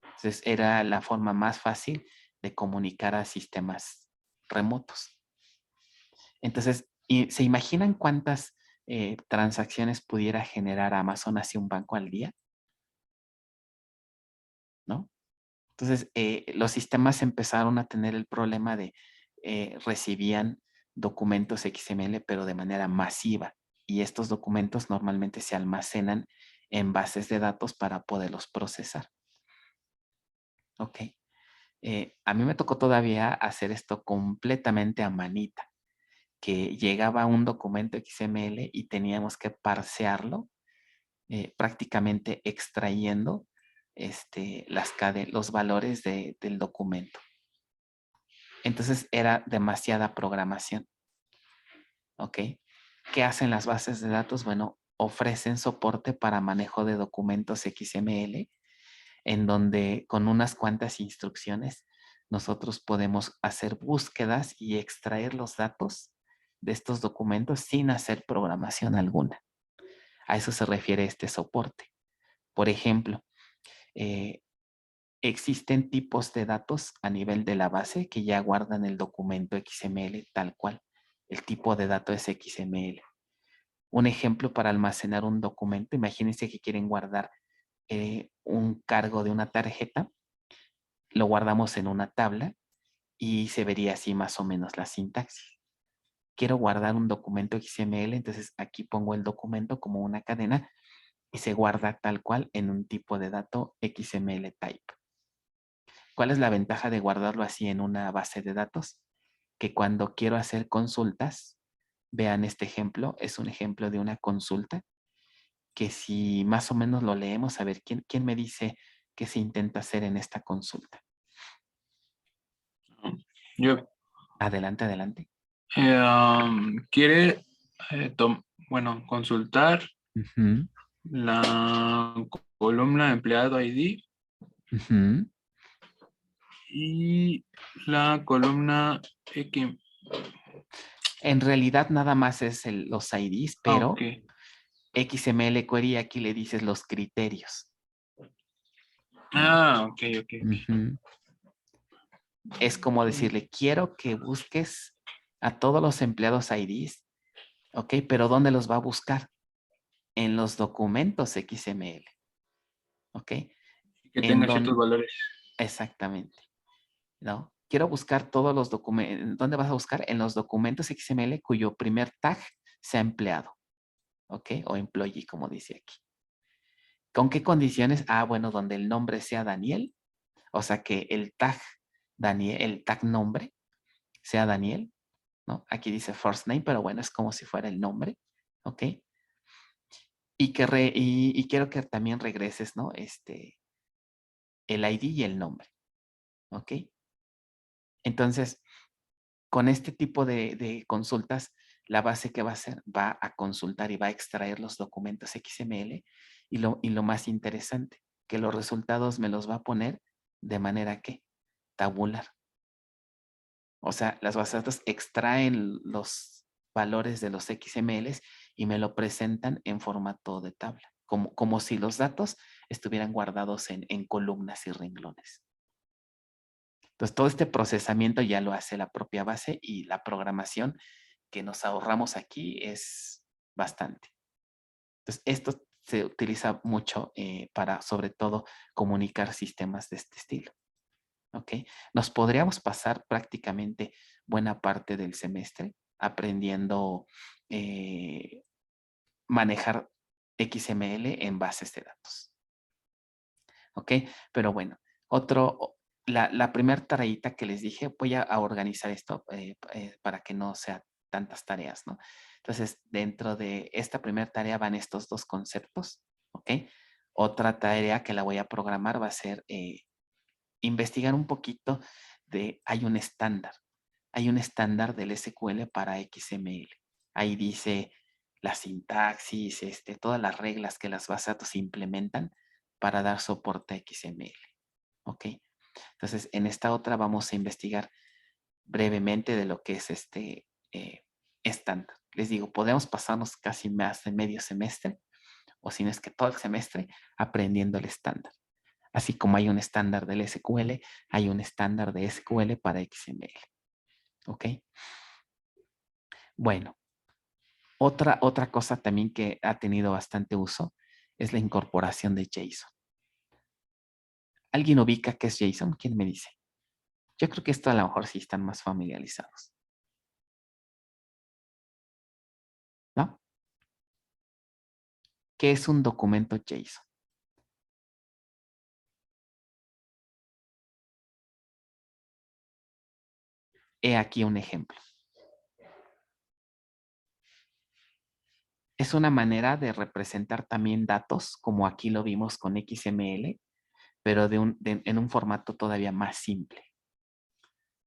Entonces, era la forma más fácil de comunicar a sistemas remotos. Entonces, ¿se imaginan cuántas transacciones pudiera generar Amazon hacia un banco al día? ¿No? Entonces, los sistemas empezaron a tener el problema de recibían documentos XML, pero de manera masiva. Y estos documentos normalmente se almacenan en bases de datos para poderlos procesar. Ok. A mí me tocó todavía hacer esto completamente a manita, que llegaba un documento XML y teníamos que parsearlo, prácticamente extrayendo los valores del documento. Entonces era demasiada programación. ¿Ok? ¿Qué hacen las bases de datos? Bueno, ofrecen soporte para manejo de documentos XML, en donde con unas cuantas instrucciones nosotros podemos hacer búsquedas y extraer los datos de estos documentos sin hacer programación alguna. A eso se refiere este soporte. Por ejemplo, existen tipos de datos a nivel de la base que ya guardan el documento XML tal cual. El tipo de dato es XML. Un ejemplo para almacenar un documento, imagínense que quieren guardar un cargo de una tarjeta, lo guardamos en una tabla y se vería así más o menos la sintaxis. Quiero guardar un documento XML, entonces aquí pongo el documento como una cadena y se guarda tal cual en un tipo de dato XML type. ¿Cuál es la ventaja de guardarlo así en una base de datos? Que cuando quiero hacer consultas, vean este ejemplo, es un ejemplo de una consulta, que si más o menos lo leemos, a ver, ¿quién me dice qué se intenta hacer en esta consulta? Yo, Adelante, adelante. quiere, consultar Ujú, la columna empleado ID ujú. y la columna X. En realidad nada más es los IDs, pero Ok. XML Query aquí le dices los criterios. Ok. Ujú. Es como decirle, quiero que busques a todos los empleados IDs, ¿ok? Pero ¿dónde los va a buscar? En los documentos XML, ¿ok? Que tenga ciertos donde, valores. exactamente, ¿no? Quiero buscar todos los documentos. ¿Dónde vas a buscar? En los documentos XML cuyo primer tag sea empleado, ¿ok? O employee, como dice aquí. ¿Con qué condiciones? Bueno, donde el nombre sea Daniel, o sea que el tag Daniel, el tag nombre sea Daniel, ¿no? Aquí dice first name, pero bueno, es como si fuera el nombre, ¿ok? Y quiero que también regreses, ¿no? El ID y el nombre, ¿ok? Entonces, con este tipo de consultas, la base que va a hacer va a consultar y va a extraer los documentos XML y lo más interesante, que los resultados me los va a poner de manera que tabular. O sea, las bases de datos extraen los valores de los XMLs y me lo presentan en formato de tabla, como si los datos estuvieran guardados en columnas y renglones. Entonces, todo este procesamiento ya lo hace la propia base y la programación que nos ahorramos aquí es bastante. Entonces, esto se utiliza mucho para, sobre todo, comunicar sistemas de este estilo. ¿Ok? Nos podríamos pasar prácticamente buena parte del semestre aprendiendo manejar XML en bases de datos. ¿Ok? Pero bueno, la primera tareita que les dije, voy a organizar esto para que no sea tantas tareas, ¿no? Entonces, dentro de esta primera tarea van estos dos conceptos, ¿ok? Otra tarea que la voy a programar va a ser investigar un poquito hay un estándar del SQL para XML. Ahí dice la sintaxis, todas las reglas que las bases de datos implementan para dar soporte a XML. ¿Ok? Entonces, en esta otra vamos a investigar brevemente de lo que es este estándar. les digo, podemos pasarnos casi más de medio semestre, o si no es que todo el semestre, aprendiendo el estándar. Así como hay un estándar del SQL, hay un estándar de SQL para XML. ¿Ok? Bueno, otra cosa también que ha tenido bastante uso es la incorporación de JSON. ¿Alguien ubica qué es JSON? ¿Quién me dice? Yo creo que esto a lo mejor sí están más familiarizados. ¿No? ¿Qué es un documento JSON? He aquí un ejemplo. Es una manera de representar también datos, como aquí lo vimos con XML, pero en un formato todavía más simple.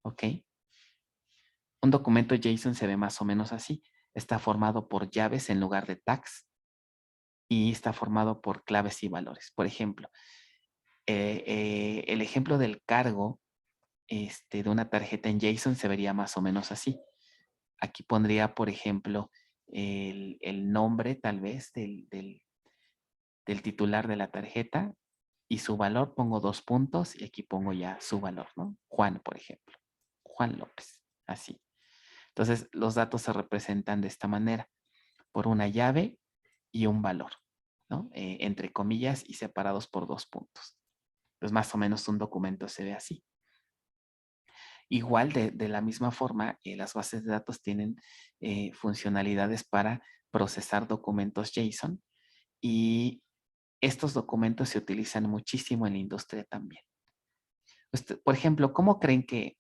¿Ok? Un documento JSON se ve más o menos así. Está formado por llaves en lugar de tags y está formado por claves y valores. Por ejemplo, el ejemplo del cargo de una tarjeta en JSON se vería más o menos así. Aquí pondría, por ejemplo, el nombre tal vez del titular de la tarjeta y su valor pongo 2 puntos y aquí pongo ya su valor, ¿no? Juan, por ejemplo. Juan López, así. Entonces, los datos se representan de esta manera, por una llave y un valor, ¿no? Entre comillas y separados por 2 puntos. Pues más o menos un documento se ve así. Igual, de la misma forma, las bases de datos tienen funcionalidades para procesar documentos JSON y estos documentos se utilizan muchísimo en la industria también. Por ejemplo, ¿cómo creen que,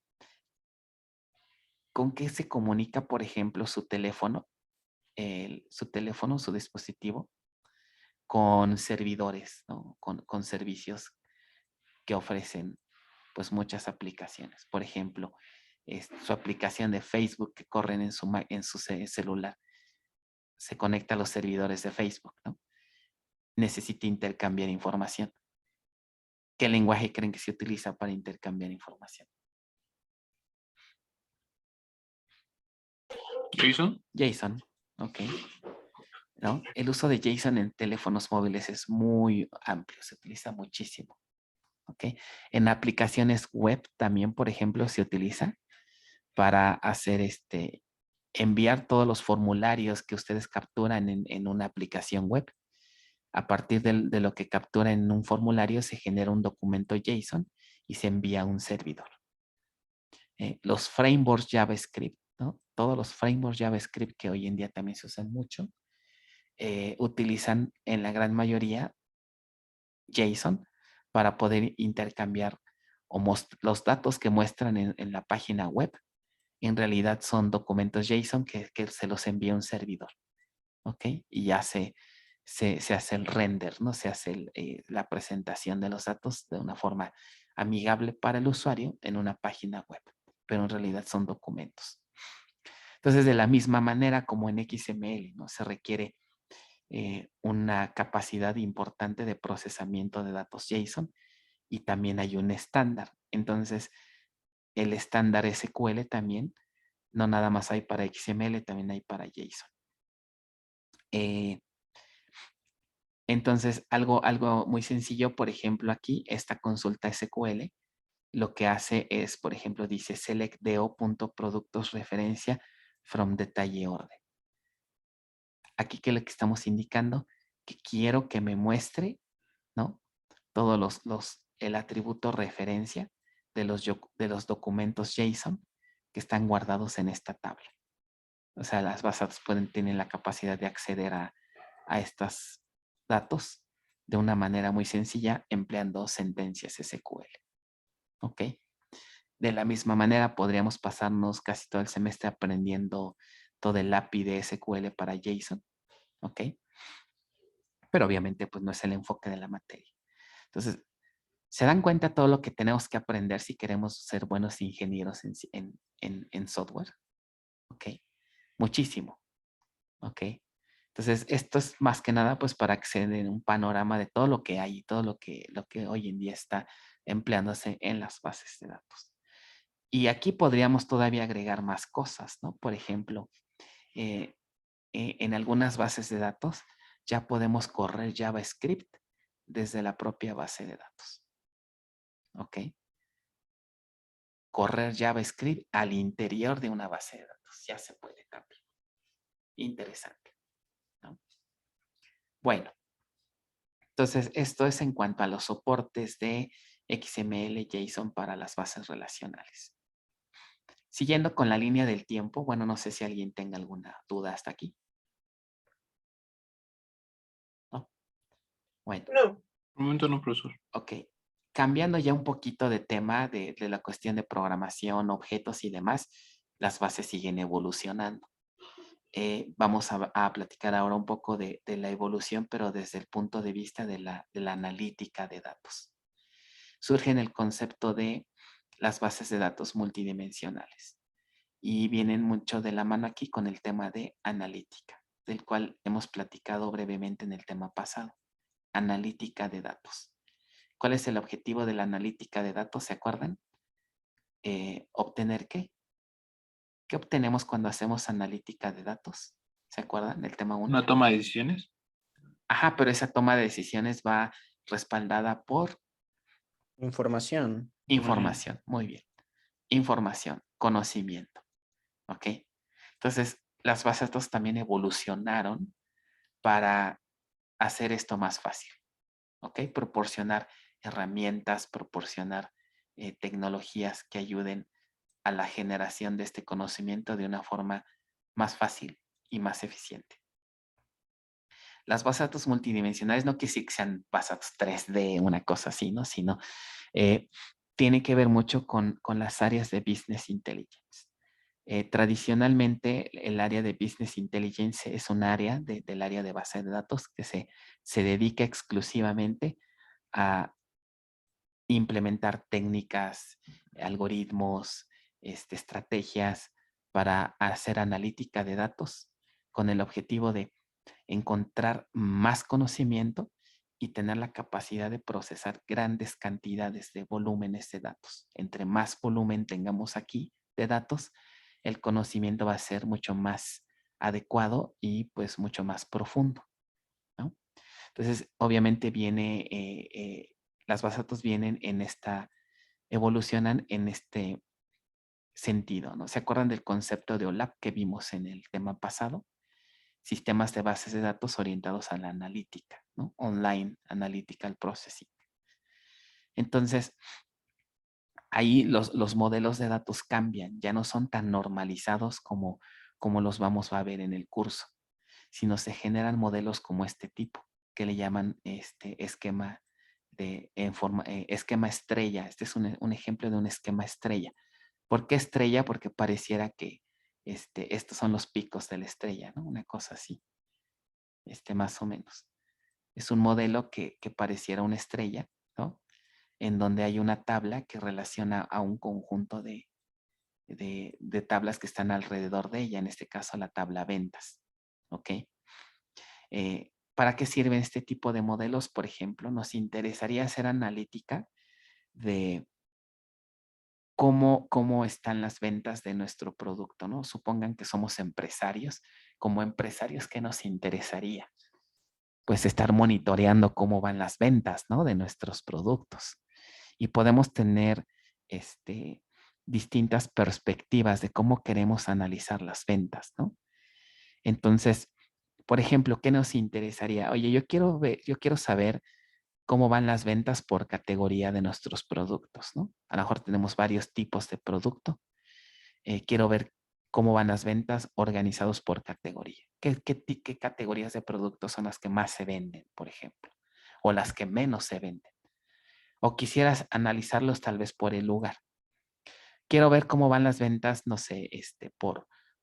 con qué se comunica, por ejemplo, su teléfono, su dispositivo, con servidores, ¿no? Con servicios que ofrecen pues muchas aplicaciones? Por ejemplo, su aplicación de Facebook que corren en su celular se conecta a los servidores de Facebook, ¿no? Necesita intercambiar información. ¿Qué lenguaje creen que se utiliza para intercambiar información? ¿JSON? JSON, ok. ¿No? El uso de JSON en teléfonos móviles es muy amplio, se utiliza muchísimo. ¿Ok? En aplicaciones web también, por ejemplo, se utiliza para hacer enviar todos los formularios que ustedes capturan en una aplicación web. A partir de lo que captura en un formulario se genera un documento JSON y se envía a un servidor. Los frameworks JavaScript, ¿no? Todos los frameworks JavaScript que hoy en día también se usan mucho, utilizan en la gran mayoría JSON para poder intercambiar los datos que muestran en la página web. En realidad son documentos JSON que se los envía a un servidor. ¿Ok? Y ya se hace el render, ¿no? Se hace la presentación de los datos de una forma amigable para el usuario en una página web. Pero en realidad son documentos. Entonces, de la misma manera como en XML, ¿no? Se requiere una capacidad importante de procesamiento de datos JSON y también hay un estándar. Entonces, el estándar SQL también, no nada más hay para XML, también hay para JSON. Entonces, algo muy sencillo, por ejemplo, aquí, esta consulta SQL, lo que hace es, por ejemplo, dice select do.productos referencia from detalle orden. Aquí, ¿qué es lo que estamos indicando? Que quiero que me muestre, ¿no? Todos el atributo referencia de los documentos JSON que están guardados en esta tabla. O sea, las bases tienen la capacidad de acceder a estos datos de una manera muy sencilla empleando sentencias SQL. ¿Ok? De la misma manera podríamos pasarnos casi todo el semestre aprendiendo todo el API de SQL para JSON. ¿Ok? Pero obviamente pues no es el enfoque de la materia. Entonces, ¿se dan cuenta todo lo que tenemos que aprender si queremos ser buenos ingenieros en software? ¿Ok? Muchísimo. ¿Ok? Entonces, esto es más que nada pues para acceder en un panorama de todo lo que hay y todo lo que hoy en día está empleándose en las bases de datos. Y aquí podríamos todavía agregar más cosas, ¿no? Por ejemplo, en algunas bases de datos ya podemos correr JavaScript desde la propia base de datos. ¿Ok? Correr JavaScript al interior de una base de datos. Ya se puede también. Interesante, ¿no? Bueno, entonces esto es en cuanto a los soportes de XML, JSON para las bases relacionales. Siguiendo con la línea del tiempo, bueno, no sé si alguien tenga alguna duda hasta aquí. ¿No? Bueno. No. Por el momento no, profesor. Ok. Cambiando ya un poquito de tema de la cuestión de programación, objetos y demás, las bases siguen evolucionando. Vamos a platicar ahora un poco de la evolución, pero desde el punto de vista de la analítica de datos. Surge en el concepto de las bases de datos multidimensionales y vienen mucho de la mano aquí con el tema de analítica, del cual hemos platicado brevemente en el tema pasado. Analítica de datos. ¿Cuál es el objetivo de la analítica de datos? ¿Se acuerdan? ¿Obtener qué? ¿Qué obtenemos cuando hacemos analítica de datos? ¿Se acuerdan? El tema 1. ¿Una toma de decisiones? Ajá, pero esa toma de decisiones va respaldada por Información. información. Muy bien. Información, conocimiento. ¿Ok? Entonces, las bases de datos también evolucionaron para hacer esto más fácil. ¿Ok? Proporcionar herramientas, proporcionar tecnologías que ayuden a la generación de este conocimiento de una forma más fácil y más eficiente. Las bases de datos multidimensionales no quiere decir que sean bases de datos 3D, una cosa así, ¿no? Sino tiene que ver mucho con las áreas de Business Intelligence. Tradicionalmente, el área de Business Intelligence es un área del área de base de datos que se dedica exclusivamente a implementar técnicas, algoritmos, estrategias para hacer analítica de datos con el objetivo de encontrar más conocimiento y tener la capacidad de procesar grandes cantidades de volúmenes de datos. Entre más volumen tengamos aquí de datos, el conocimiento va a ser mucho más adecuado y pues mucho más profundo, ¿no? Entonces, obviamente las bases de datos vienen evolucionan en este sentido, ¿no? ¿Se acuerdan del concepto de OLAP que vimos en el tema pasado? Sistemas de bases de datos orientados a la analítica, ¿no? Online Analytical Processing. Entonces, ahí los modelos de datos cambian, ya no son tan normalizados como los vamos a ver en el curso, sino se generan modelos como este tipo, que le llaman esquema esquema estrella. Este es un ejemplo de un esquema estrella. ¿Por qué estrella? Porque pareciera que estos son los picos de la estrella, ¿no? Una cosa así, más o menos. Es un modelo que pareciera una estrella, ¿no? En donde hay una tabla que relaciona a un conjunto de tablas que están alrededor de ella, en este caso la tabla ventas, ¿ok? ¿Para qué sirven este tipo de modelos? Por ejemplo, nos interesaría hacer analítica de cómo están las ventas de nuestro producto, ¿no? Supongan que somos empresarios. Como empresarios, ¿qué nos interesaría? Pues estar monitoreando cómo van las ventas, ¿no? De nuestros productos. Y podemos tener distintas perspectivas de cómo queremos analizar las ventas, ¿no? Entonces, por ejemplo, ¿qué nos interesaría? Oye, yo quiero saber cómo van las ventas por categoría de nuestros productos, ¿no? A lo mejor tenemos varios tipos de producto. Quiero ver cómo van las ventas organizados por categoría. ¿Qué categorías de productos son las que más se venden, por ejemplo? O las que menos se venden. O quisieras analizarlos tal vez por el lugar. Quiero ver cómo van las ventas, no sé,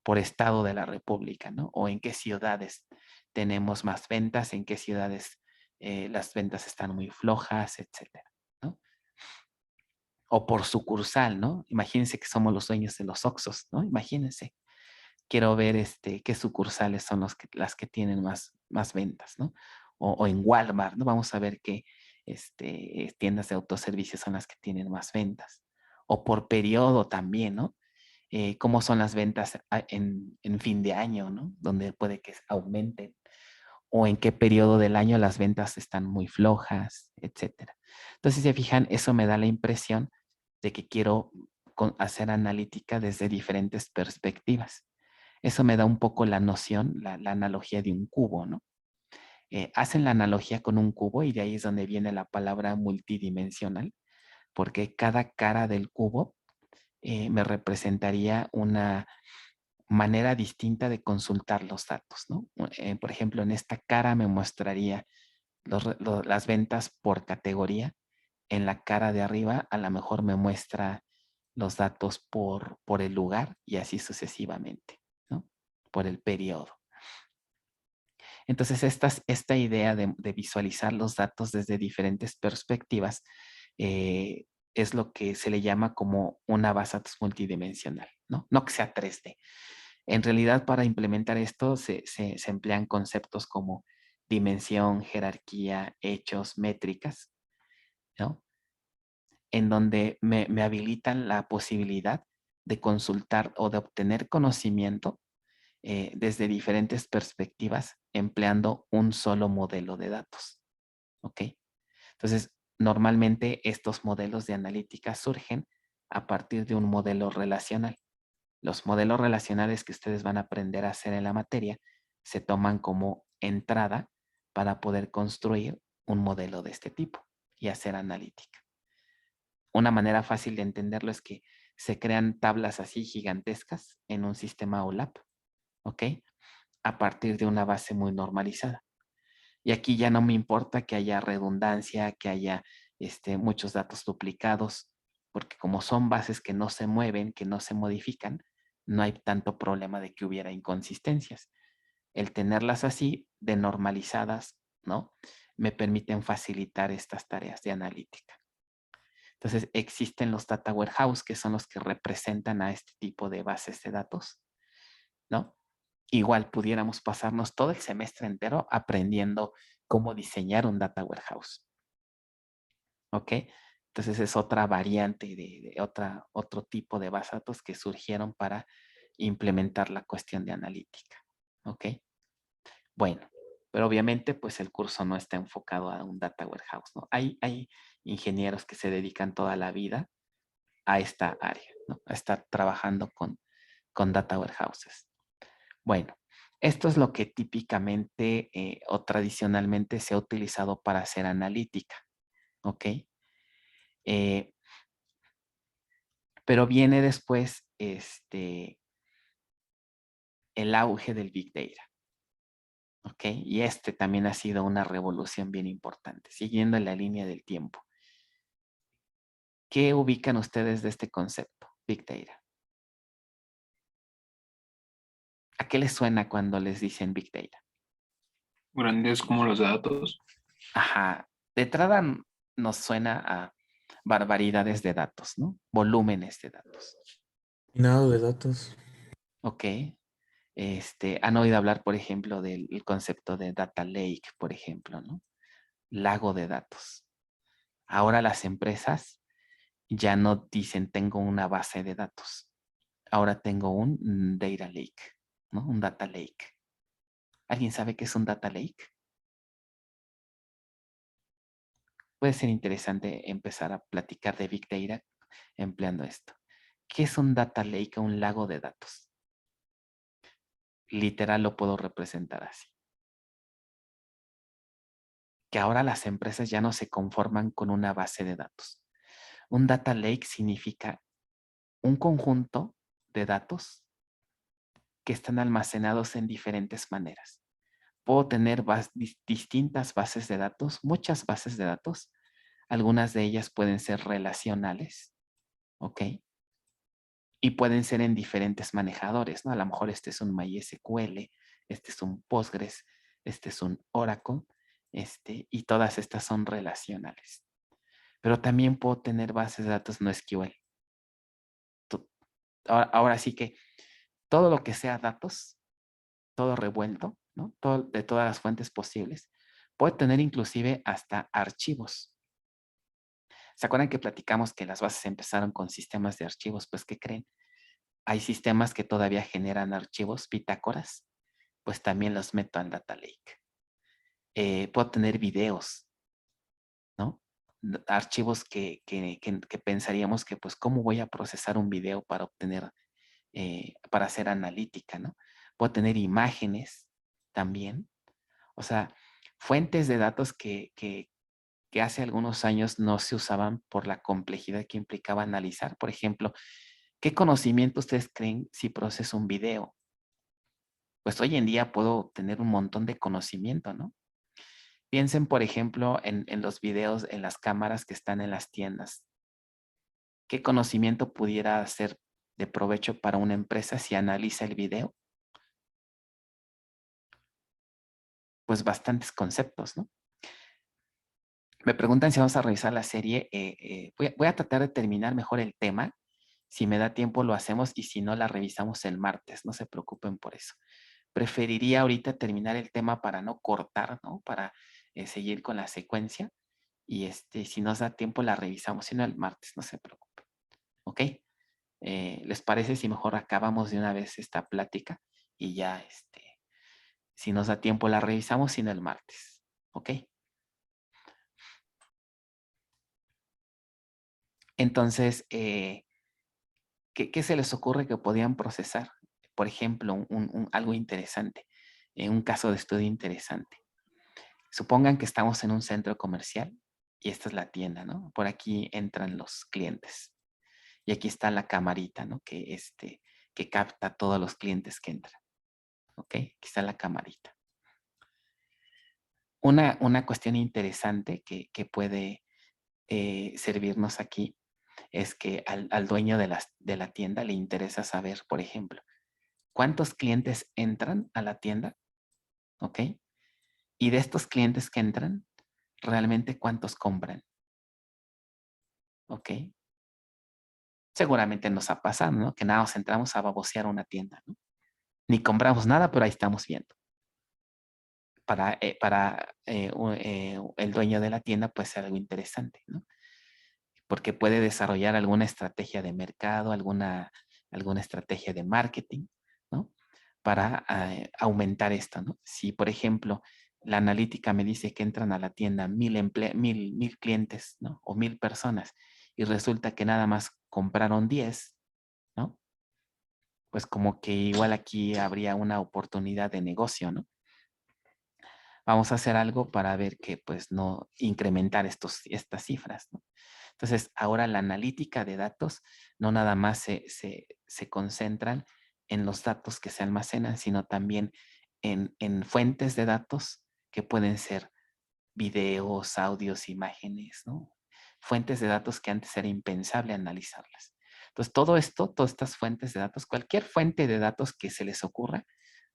por estado de la República, ¿no? O en qué ciudades tenemos más ventas, en qué ciudades las ventas están muy flojas, etcétera, ¿no? O por sucursal, ¿no? Imagínense que somos los dueños de los Oxxos, ¿no? Imagínense. Quiero ver qué sucursales son las que tienen más ventas, ¿no? O en Walmart, ¿no? Vamos a ver qué tiendas de autoservicio son las que tienen más ventas. O por periodo también, ¿no? cómo son las ventas en fin de año, ¿no? Donde puede que aumenten, o en qué periodo del año las ventas están muy flojas, etcétera. Entonces, si se fijan, eso me da la impresión de que quiero hacer analítica desde diferentes perspectivas. Eso me da un poco la noción, la analogía de un cubo, ¿no? Hacen la analogía con un cubo y de ahí es donde viene la palabra multidimensional, porque cada cara del cubo me representaría una manera distinta de consultar los datos, ¿no? Por ejemplo, en esta cara me mostraría las ventas por categoría. En la cara de arriba a lo mejor me muestra los datos por el lugar y así sucesivamente, ¿no? Por el periodo. Entonces, esta idea de visualizar los datos desde diferentes perspectivas es lo que se le llama como una base multidimensional, ¿no? No que sea 3D. En realidad, para implementar esto se emplean conceptos como dimensión, jerarquía, hechos, métricas, ¿no? En donde me habilitan la posibilidad de consultar o de obtener conocimiento desde diferentes perspectivas empleando un solo modelo de datos. ¿Ok? Entonces, normalmente estos modelos de analítica surgen a partir de un modelo relacional. Los modelos relacionales que ustedes van a aprender a hacer en la materia se toman como entrada para poder construir un modelo de este tipo y hacer analítica. Una manera fácil de entenderlo es que se crean tablas así gigantescas en un sistema OLAP, ¿ok? A partir de una base muy normalizada. Y aquí ya no me importa que haya redundancia, que haya muchos datos duplicados, porque como son bases que no se mueven, que no se modifican, no hay tanto problema de que hubiera inconsistencias. El tenerlas así, de normalizadas, ¿no? Me permiten facilitar estas tareas de analítica. Entonces, existen los data warehouse, que son los que representan a este tipo de bases de datos, ¿no? Igual pudiéramos pasarnos todo el semestre entero aprendiendo cómo diseñar un data warehouse. ¿Ok? Entonces es otra variante de otro tipo de base de datos que surgieron para implementar la cuestión de analítica. ¿Ok? Bueno, pero obviamente pues el curso no está enfocado a un data warehouse, ¿no? Hay ingenieros que se dedican toda la vida a esta área, ¿no? A estar trabajando con data warehouses. Bueno, esto es lo que típicamente o tradicionalmente se ha utilizado para hacer analítica, ¿ok? Pero viene después el auge del Big Data, ¿ok? Y también ha sido una revolución bien importante, siguiendo la línea del tiempo. ¿Qué ubican ustedes de este concepto, Big Data? ¿A qué les suena cuando les dicen Big Data? Grandes como los datos. Ajá, de entrada nos suena a barbaridades de datos, ¿no? Volúmenes de datos. Minado de datos. Ok. Han oído hablar, por ejemplo, del concepto de data lake, por ejemplo, ¿no? Lago de datos. Ahora las empresas ya no dicen tengo una base de datos. Ahora tengo un data lake, ¿no? Un data lake. ¿Alguien sabe qué es un data lake? Puede ser interesante empezar a platicar de Big Data empleando esto. ¿Qué es un data lake o un lago de datos? Literal lo puedo representar así. Que ahora las empresas ya no se conforman con una base de datos. Un data lake significa un conjunto de datos que están almacenados en diferentes maneras. Puedo tener distintas bases de datos, muchas bases de datos. Algunas de ellas pueden ser relacionales, ¿ok? Y pueden ser en diferentes manejadores, ¿no? A lo mejor este es un MySQL, este es un Postgres, este es un Oracle, y todas estas son relacionales. Pero también puedo tener bases de datos no SQL. Ahora sí que todo lo que sea datos, todo revuelto, ¿no? Todo, de todas las fuentes posibles, puede tener inclusive hasta archivos. ¿Se acuerdan que platicamos que las bases empezaron con sistemas de archivos? Pues, ¿qué creen? hay sistemas que todavía generan archivos, bitácoras, pues también los meto al Data Lake. Puedo tener videos, ¿no? Archivos que pensaríamos que, pues, ¿cómo voy a procesar un video para obtener, para hacer analítica, ¿no? Puedo tener imágenes también. O sea, fuentes de datos que hace algunos años no se usaban por la complejidad que implicaba analizar. Por ejemplo, ¿qué conocimiento ustedes creen si proceso un video? Pues hoy en día puedo tener un montón de conocimiento, ¿no? Piensen, por ejemplo, en los videos, en las cámaras que están en las tiendas. ¿Qué conocimiento pudiera ser de provecho para una empresa si analiza el video? Pues bastantes conceptos, ¿no? Me preguntan si vamos a revisar la serie. Voy a tratar de terminar mejor el tema. Si me da tiempo lo hacemos y si no la revisamos el martes. No se preocupen por eso. Preferiría ahorita terminar el tema para no cortar, ¿no? Para seguir con la secuencia. Y si nos da tiempo la revisamos, si no el martes, no se preocupen. ¿Ok? ¿Les parece si mejor acabamos de una vez esta plática? Y ya, si nos da tiempo la revisamos, si no el martes. ¿Ok? Entonces, ¿qué se les ocurre que podían procesar? Por ejemplo, algo interesante, un caso de estudio interesante. Supongan que estamos en un centro comercial y esta es la tienda, ¿no? Por aquí entran los clientes y aquí está la camarita, ¿no? Que capta a todos los clientes que entran. ¿Ok? Aquí está la camarita. Una cuestión interesante que puede servirnos aquí es que al dueño de la tienda le interesa saber, por ejemplo, cuántos clientes entran a la tienda, ¿ok? Y de estos clientes que entran, realmente cuántos compran, ¿ok? Seguramente nos ha pasado, ¿no? Que nada, nos entramos a babosear una tienda, ¿no? Ni compramos nada, pero ahí estamos viendo. Para el dueño de la tienda puede ser algo interesante, ¿no? Porque puede desarrollar alguna estrategia de mercado, alguna estrategia de marketing, ¿no? Para aumentar esto, ¿no? Si, por ejemplo, la analítica me dice que entran a la tienda 1000 clientes, ¿no? O 1000 personas y resulta que nada más compraron 10, ¿no? Pues como que igual aquí habría una oportunidad de negocio, ¿no? Vamos a hacer algo para ver que pues no incrementar estas cifras, ¿no? Entonces, ahora la analítica de datos no nada más se concentran en los datos que se almacenan, sino también en fuentes de datos que pueden ser videos, audios, imágenes, ¿no? Fuentes de datos que antes era impensable analizarlas. Entonces, todo esto, todas estas fuentes de datos, cualquier fuente de datos que se les ocurra,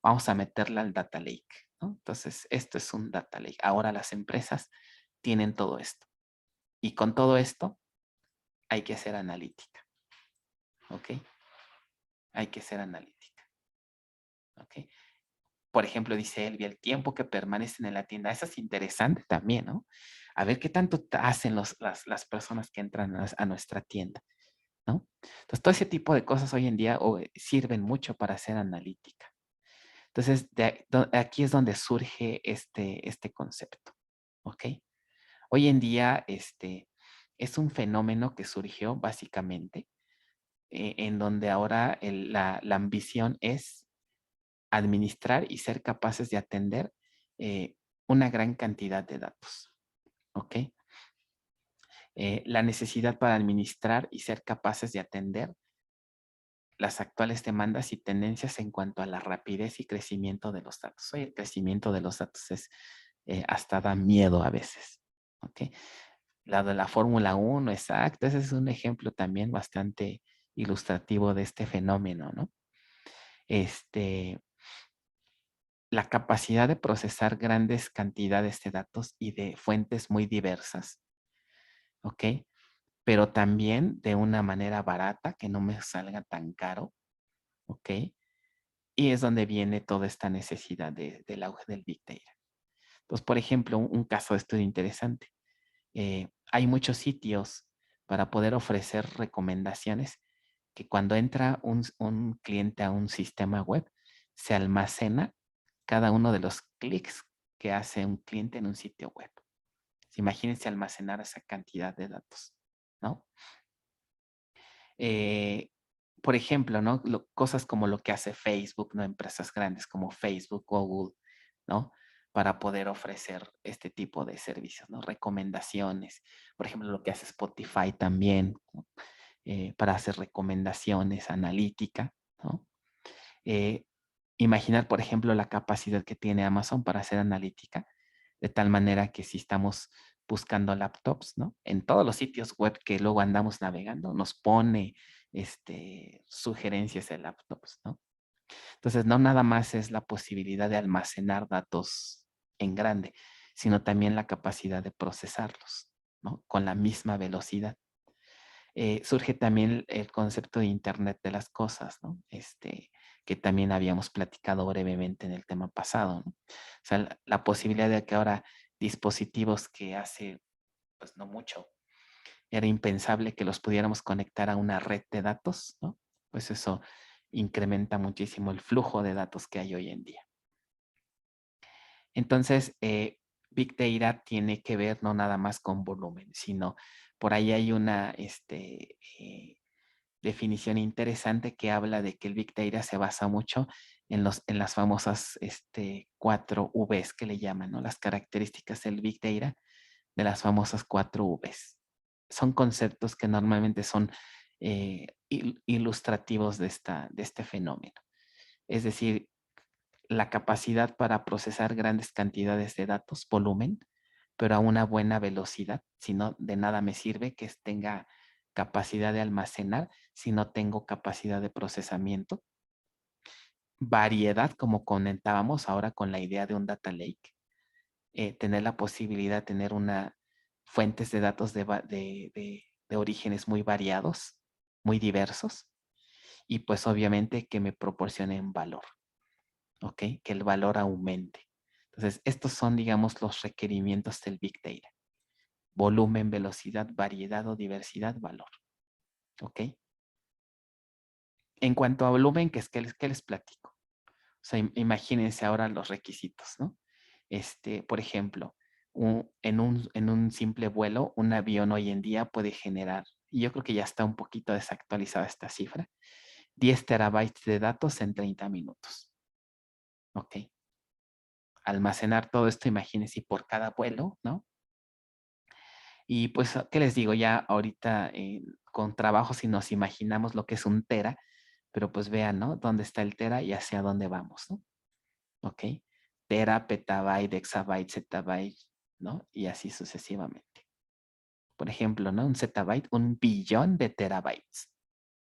vamos a meterla al data lake, ¿no? Entonces, esto es un data lake. Ahora las empresas tienen todo esto. Y con todo esto, hay que hacer analítica. ¿Ok? Hay que hacer analítica. ¿Ok? Por ejemplo, dice Elvia, el tiempo que permanecen en la tienda. Eso es interesante también, ¿no? A ver qué tanto hacen las personas que entran a nuestra tienda, ¿no? Entonces, todo ese tipo de cosas hoy en día sirven mucho para hacer analítica. Entonces, aquí es donde surge este concepto, ¿ok? Hoy en día, es un fenómeno que surgió básicamente en donde ahora la ambición es administrar y ser capaces de atender una gran cantidad de datos. ¿Ok? La necesidad para administrar y ser capaces de atender las actuales demandas y tendencias en cuanto a la rapidez y crecimiento de los datos. Hoy el crecimiento de los datos hasta da miedo a veces. ¿Ok? La de la Fórmula 1, exacto. Ese es un ejemplo también bastante ilustrativo de este fenómeno, ¿no? La capacidad de procesar grandes cantidades de datos y de fuentes muy diversas, ¿ok? Pero también de una manera barata, que no me salga tan caro, ¿ok? Y es donde viene toda esta necesidad del auge del Big Data. Entonces, por ejemplo, un caso de estudio interesante. Hay muchos sitios para poder ofrecer recomendaciones que cuando entra un cliente a un sistema web, se almacena cada uno de los clics que hace un cliente en un sitio web. Imagínense almacenar esa cantidad de datos, ¿no? Por ejemplo, ¿no? Cosas como lo que hace Facebook, ¿no? Empresas grandes como Facebook, Google, ¿no? Para poder ofrecer este tipo de servicios, ¿no? Recomendaciones. Por ejemplo, lo que hace Spotify también, ¿no? Para hacer recomendaciones, analítica, ¿no? Imaginar, por ejemplo, la capacidad que tiene Amazon para hacer analítica, de tal manera que si estamos buscando laptops, ¿no? En todos los sitios web que luego andamos navegando, nos pone sugerencias de laptops, ¿no? Entonces, no nada más es la posibilidad de almacenar datos en grande, sino también la capacidad de procesarlos, ¿no? Con la misma velocidad. Surge también el concepto de Internet de las cosas, ¿no? Que también habíamos platicado brevemente en el tema pasado, ¿no? O sea, la posibilidad de que ahora dispositivos que hace, pues no mucho, era impensable que los pudiéramos conectar a una red de datos, ¿no? Pues eso incrementa muchísimo el flujo de datos que hay hoy en día. Entonces, Big Data tiene que ver no nada más con volumen, sino por ahí hay una definición interesante que habla de que el Big Data se basa mucho en las famosas 4 Vs que le llaman, ¿no? Las características del Big Data de las famosas 4 Vs. Son conceptos que normalmente son ilustrativos de este fenómeno. Es decir, la capacidad para procesar grandes cantidades de datos, volumen, pero a una buena velocidad. Si no, de nada me sirve que tenga capacidad de almacenar si no tengo capacidad de procesamiento. Variedad, como comentábamos ahora con la idea de un data lake. Tener la posibilidad de tener fuentes de datos de orígenes muy variados, muy diversos. Y pues obviamente que me proporcionen valor. ¿Ok? Que el valor aumente. Entonces, estos son, digamos, los requerimientos del Big Data. Volumen, velocidad, variedad o diversidad, valor. ¿Ok? En cuanto a volumen, ¿qué les platico? O sea, imagínense ahora los requisitos, ¿no? Por ejemplo, en un simple vuelo, un avión hoy en día puede generar, y yo creo que ya está un poquito desactualizada esta cifra, 10 terabytes de datos en 30 minutos. ¿Ok? Almacenar todo esto, imagínense, por cada vuelo, ¿no? Y pues, ¿qué les digo? Ya ahorita con trabajo, si nos imaginamos lo que es un tera, pero pues vean, ¿no? ¿Dónde está el tera y hacia dónde vamos, ¿no? ¿Ok? Tera, petabyte, exabyte, zettabyte, ¿no? Y así sucesivamente. Por ejemplo, ¿no? Un zettabyte, 1 billón de terabytes.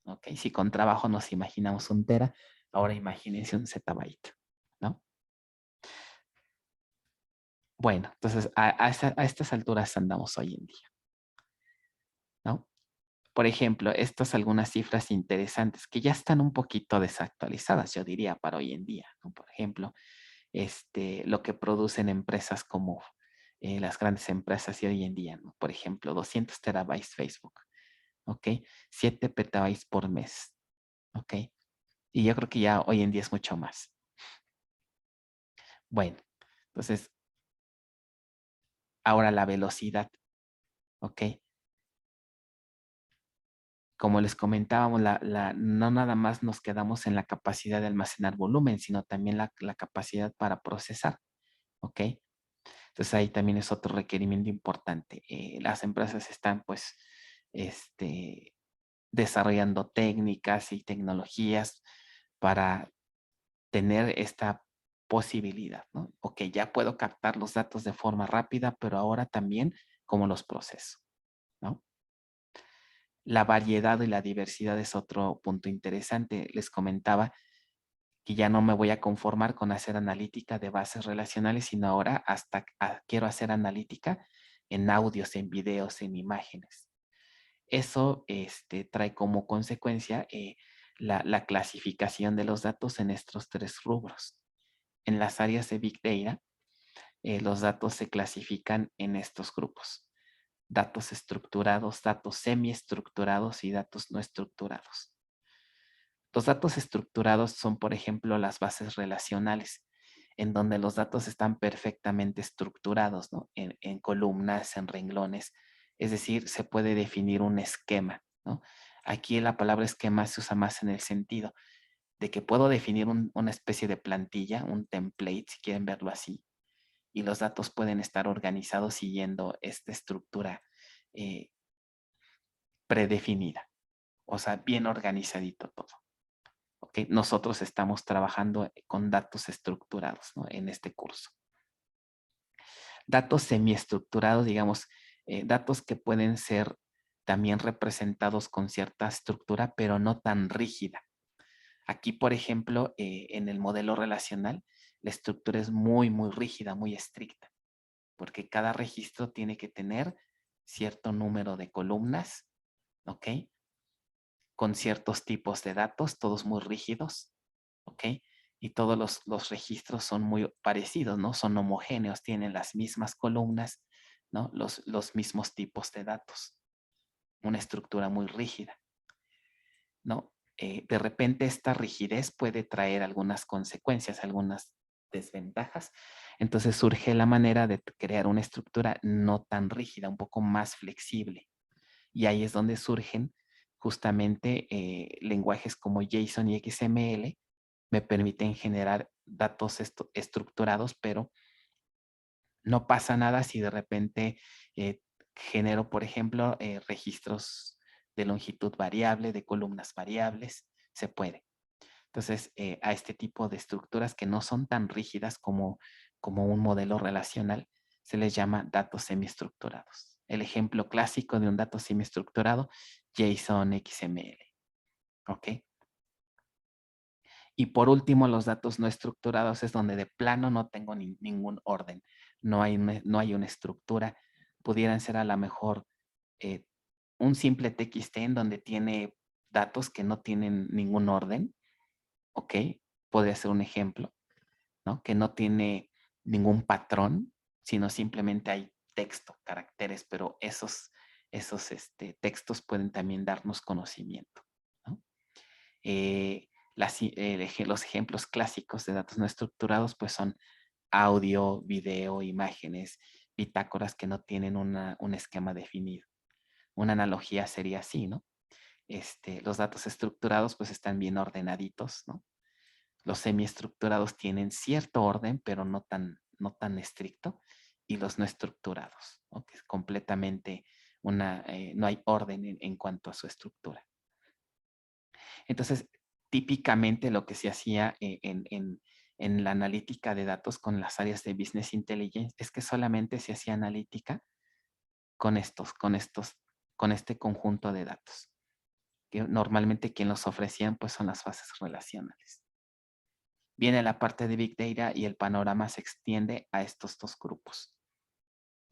¿Ok? Si con trabajo nos imaginamos un tera, ahora imagínense un zettabyte, ¿no? Bueno, entonces a estas alturas andamos hoy en día, ¿no? Por ejemplo, estas algunas cifras interesantes que ya están un poquito desactualizadas, yo diría, para hoy en día, ¿no? Por ejemplo, lo que producen empresas como las grandes empresas de hoy en día, ¿no? Por ejemplo, 200 terabytes Facebook, ¿ok? 7 petabytes por mes, ¿ok? Y yo creo que ya hoy en día es mucho más. Bueno, entonces, ahora la velocidad, ¿ok? Como les comentábamos, no nada más nos quedamos en la capacidad de almacenar volumen, sino también la capacidad para procesar, ¿ok? Entonces ahí también es otro requerimiento importante. Las empresas están pues desarrollando técnicas y tecnologías para tener esta posibilidad, ¿no? Ok, ya puedo captar los datos de forma rápida, pero ahora también cómo los proceso, ¿no? La variedad y la diversidad es otro punto interesante. Les comentaba que ya no me voy a conformar con hacer analítica de bases relacionales, sino ahora hasta quiero hacer analítica en audios, en videos, en imágenes. Eso trae como consecuencia la clasificación de los datos en estos 3 rubros. En las áreas de Big Data, los datos se clasifican en estos grupos. Datos estructurados, datos semiestructurados y datos no estructurados. Los datos estructurados son, por ejemplo, las bases relacionales, en donde los datos están perfectamente estructurados, ¿no? En columnas, en renglones. Es decir, se puede definir un esquema, ¿no? Aquí la palabra esquema se usa más en el sentido de que puedo definir una especie de plantilla, un template, si quieren verlo así, y los datos pueden estar organizados siguiendo esta estructura predefinida, o sea, bien organizadito todo. ¿Okay? Nosotros estamos trabajando con datos estructurados, ¿no? En este curso. Datos semiestructurados, digamos, datos que pueden ser también representados con cierta estructura, pero no tan rígida. Aquí, por ejemplo, en el modelo relacional, la estructura es muy, muy rígida, muy estricta, porque cada registro tiene que tener cierto número de columnas, ¿ok? Con ciertos tipos de datos, todos muy rígidos, ¿ok? Y todos los registros son muy parecidos, ¿no? Son homogéneos, tienen las mismas columnas, ¿no? Los mismos tipos de datos. Una estructura muy rígida, ¿no? De repente esta rigidez puede traer algunas consecuencias, algunas desventajas. Entonces surge la manera de crear una estructura no tan rígida, un poco más flexible. Y ahí es donde surgen justamente lenguajes como JSON y XML, me permiten generar datos estructurados, pero no pasa nada si de repente genero, por ejemplo, registros de longitud variable, de columnas variables, se puede. Entonces, a este tipo de estructuras que no son tan rígidas como un modelo relacional, se les llama datos semiestructurados. El ejemplo clásico de un dato semiestructurado, JSON XML. ¿Ok? Y por último, los datos no estructurados es donde de plano no tengo ningún orden. No hay una estructura. Pudieran ser a lo mejor un simple TXT en donde tiene datos que no tienen ningún orden. ¿Ok? Podría ser un ejemplo, ¿no? Que no tiene ningún patrón, sino simplemente hay texto, caracteres, pero esos textos pueden también darnos conocimiento, ¿no? Los ejemplos clásicos de datos no estructurados pues son audio, video, imágenes, bitácoras que no tienen un esquema definido. Una analogía sería así, ¿no? Los datos estructurados pues están bien ordenaditos, ¿no? Los semiestructurados tienen cierto orden, pero no tan estricto. Y los no estructurados, ¿no? Que es completamente no hay orden en cuanto a su estructura. Entonces, típicamente lo que se hacía en la analítica de datos con las áreas de Business Intelligence es que solamente se hacía analítica con este conjunto de datos. Que normalmente quien los ofrecían pues son las bases relacionales. Viene la parte de Big Data y el panorama se extiende a estos dos grupos.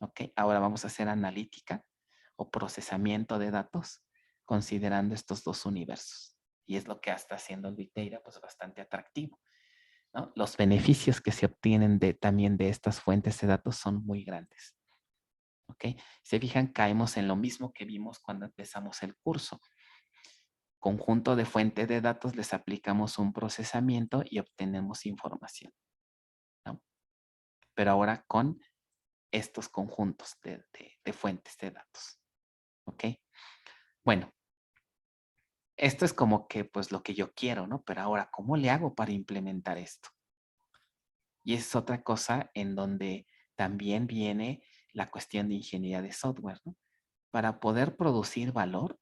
¿Ok? Ahora vamos a hacer analítica o procesamiento de datos considerando estos dos universos. Y es lo que está haciendo el Big Data pues bastante atractivo, ¿no? Los beneficios que se obtienen también de estas fuentes de datos son muy grandes. ¿Ok? Se fijan, caemos en lo mismo que vimos cuando empezamos el curso. Conjunto de fuente de datos, les aplicamos un procesamiento y obtenemos información, ¿no? Pero ahora con estos conjuntos de fuentes de datos. ¿Ok? Bueno, esto es como que pues lo que yo quiero, ¿no? Pero ahora, ¿cómo le hago para implementar esto? Y es otra cosa en donde también viene la cuestión de ingeniería de software, ¿no? Para poder producir valor,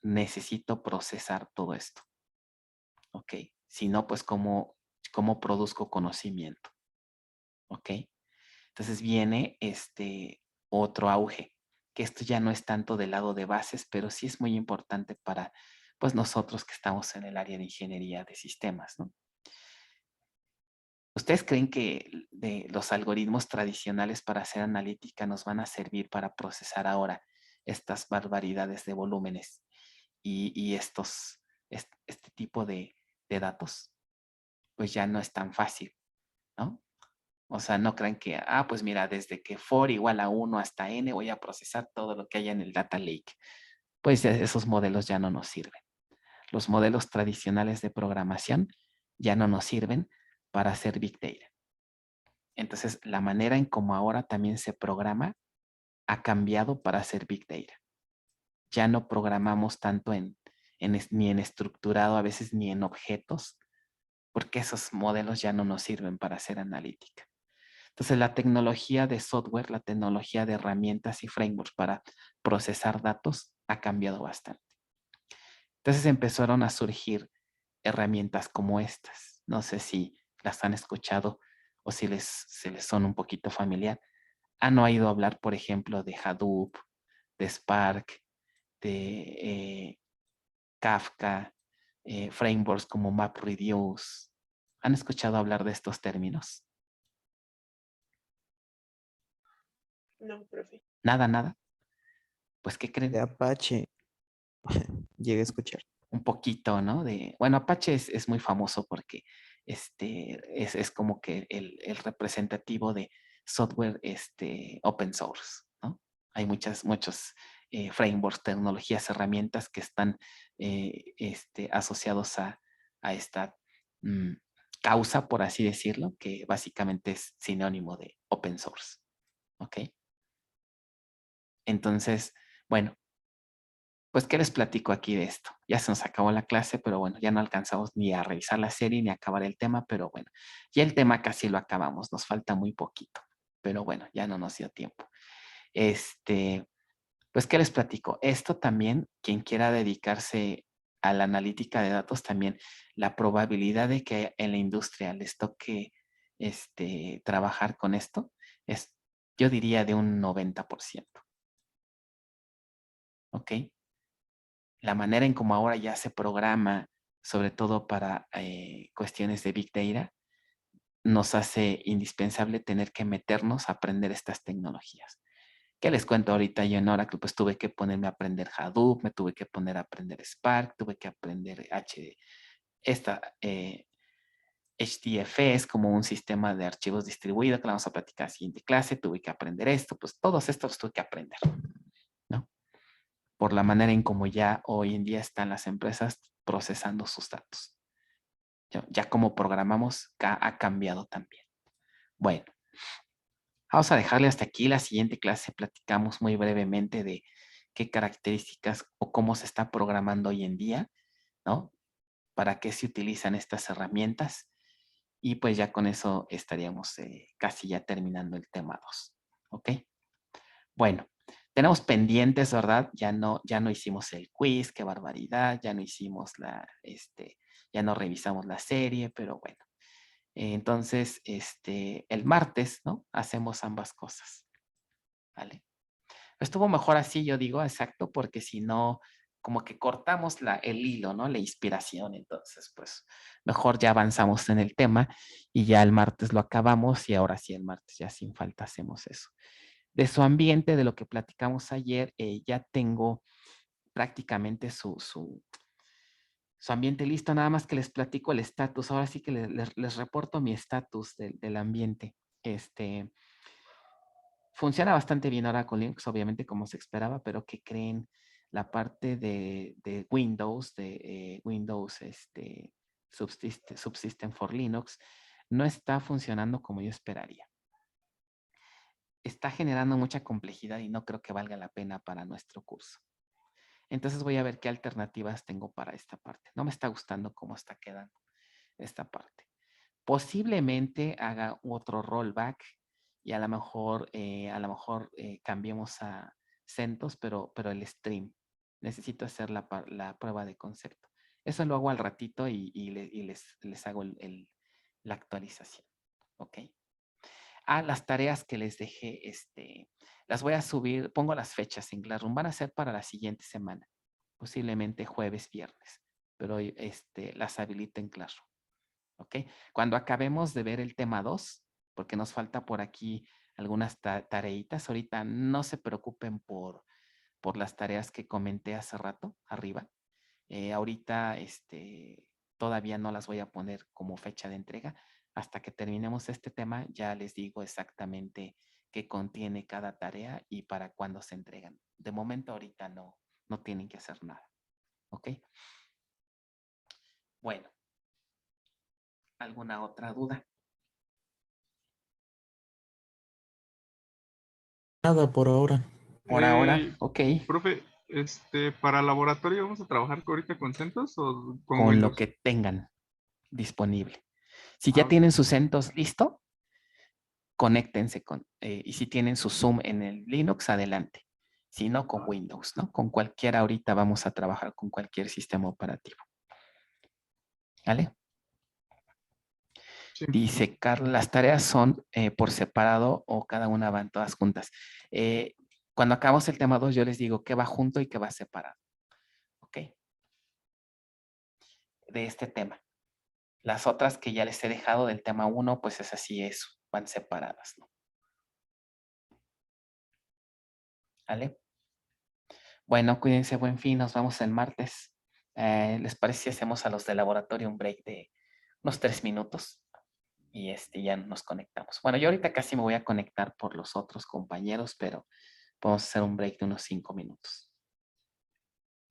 necesito procesar todo esto. ¿Ok? Si no, pues ¿cómo produzco conocimiento? ¿Ok? Entonces viene otro auge, que esto ya no es tanto del lado de bases, pero sí es muy importante para pues nosotros que estamos en el área de ingeniería de sistemas, ¿no? ¿Ustedes creen que los algoritmos tradicionales para hacer analítica nos van a servir para procesar ahora estas barbaridades de volúmenes y este tipo de datos? Pues ya no es tan fácil, ¿no? O sea, no crean que, pues mira, desde que for igual a 1 hasta n voy a procesar todo lo que haya en el data lake. Pues esos modelos ya no nos sirven. Los modelos tradicionales de programación ya no nos sirven para hacer Big Data. Entonces, la manera en cómo ahora también se programa ha cambiado para hacer Big Data. Ya no programamos tanto ni en estructurado, a veces ni en objetos, porque esos modelos ya no nos sirven para hacer analítica. Entonces, la tecnología de software, la tecnología de herramientas y frameworks para procesar datos ha cambiado bastante. Entonces, empezaron a surgir herramientas como estas. No sé si las han escuchado o si se les son un poquito familiar. Han oído hablar, por ejemplo, de Hadoop, de Spark, de Kafka, frameworks como MapReduce. ¿Han escuchado hablar de estos términos? No, profe. Nada, nada. Pues, ¿qué De creen? Apache, llegué a escuchar. Un poquito, ¿no? Bueno, Apache es muy famoso porque es como que el representativo de software open source, ¿no? Hay muchos frameworks, tecnologías, herramientas que están asociados a esta causa, por así decirlo, que básicamente es sinónimo de open source, ¿ok? Entonces, bueno, pues, ¿qué les platico aquí de esto? Ya se nos acabó la clase, pero bueno, ya no alcanzamos ni a revisar la serie ni a acabar el tema, pero bueno, ya el tema casi lo acabamos, nos falta muy poquito, pero bueno, ya no nos dio tiempo. Pues, ¿qué les platico? Esto también, quien quiera dedicarse a la analítica de datos, también la probabilidad de que en la industria les toque trabajar con esto es, yo diría, de un 90%. ¿Ok? La manera en cómo ahora ya se programa, sobre todo para cuestiones de Big Data, nos hace indispensable tener que meternos a aprender estas tecnologías. ¿Qué les cuento ahorita? Yo en Oracle pues tuve que ponerme a aprender Hadoop, me tuve que poner a aprender Spark, tuve que aprender HDFS es como un sistema de archivos distribuido que la vamos a platicar en la siguiente clase, tuve que aprender esto, pues todos estos tuve que aprender, ¿no? Por la manera en cómo ya hoy en día están las empresas procesando sus datos. Ya como programamos ha cambiado también. Bueno, vamos a dejarle hasta aquí. La siguiente clase platicamos muy brevemente de qué características o cómo se está programando hoy en día, ¿no? Para qué se utilizan estas herramientas. Y pues ya con eso estaríamos casi ya terminando el tema 2. ¿Ok? Bueno, tenemos pendientes, ¿verdad? Ya no hicimos el quiz, qué barbaridad, ya no hicimos ya no revisamos la serie, pero bueno. Entonces, el martes, ¿no? Hacemos ambas cosas, ¿vale? Estuvo mejor así, yo digo, exacto, porque si no, como que cortamos el hilo, ¿no? La inspiración, entonces, pues, mejor ya avanzamos en el tema y ya el martes lo acabamos y ahora sí, el martes ya sin falta hacemos eso. De su ambiente, de lo que platicamos ayer, ya tengo prácticamente su ambiente listo, nada más que les platico el estatus. Ahora sí que les reporto mi estatus del ambiente. Funciona bastante bien ahora con Linux, obviamente como se esperaba, pero ¿qué creen? La parte de Windows, Windows Subsystem for Linux, no está funcionando como yo esperaría. Está generando mucha complejidad y no creo que valga la pena para nuestro curso. Entonces voy a ver qué alternativas tengo para esta parte. No me está gustando cómo está quedando esta parte. Posiblemente haga otro rollback y a lo mejor cambiemos a CentOS, pero el stream. Necesito hacer la prueba de concepto. Eso lo hago al ratito y les hago la actualización. ¿Ok? Las tareas que les dejé, las voy a subir, pongo las fechas en Classroom. Van a ser para la siguiente semana, posiblemente jueves, viernes, pero las habilito en Classroom. ¿Ok? Cuando acabemos de ver el tema 2, porque nos falta por aquí algunas tareitas, ahorita no se preocupen por las tareas que comenté hace rato arriba. Ahorita todavía no las voy a poner como fecha de entrega. Hasta que terminemos este tema, ya les digo exactamente qué contiene cada tarea y para cuándo se entregan. De momento ahorita no tienen que hacer nada. ¿Ok? Bueno, ¿alguna otra duda? Nada por ahora. Por ahora, ok. Profe, para laboratorio vamos a trabajar ahorita con CentOS o con Con lo Windows. que tengan disponible. Si ya Ah, tienen su CentOS listo, conéctense y si tienen su Zoom en el Linux, adelante. Si no, con Windows, ¿no? Con cualquiera ahorita vamos a trabajar con cualquier sistema operativo. ¿Vale? sí. Dice Carlos, las tareas son por separado o cada una van todas juntas. Cuando acabamos el tema 2, yo les digo qué va junto y qué va separado. ¿Ok? De este tema. Las otras que ya les he dejado del tema 1, pues es así, van separadas, ¿no? ¿Vale? Bueno, cuídense, buen fin, nos vemos el martes. ¿Les parece si hacemos a los de laboratorio un break de unos 3 minutos? Y ya nos conectamos. Bueno, yo ahorita casi me voy a conectar por los otros compañeros, pero podemos hacer un break de unos 5 minutos.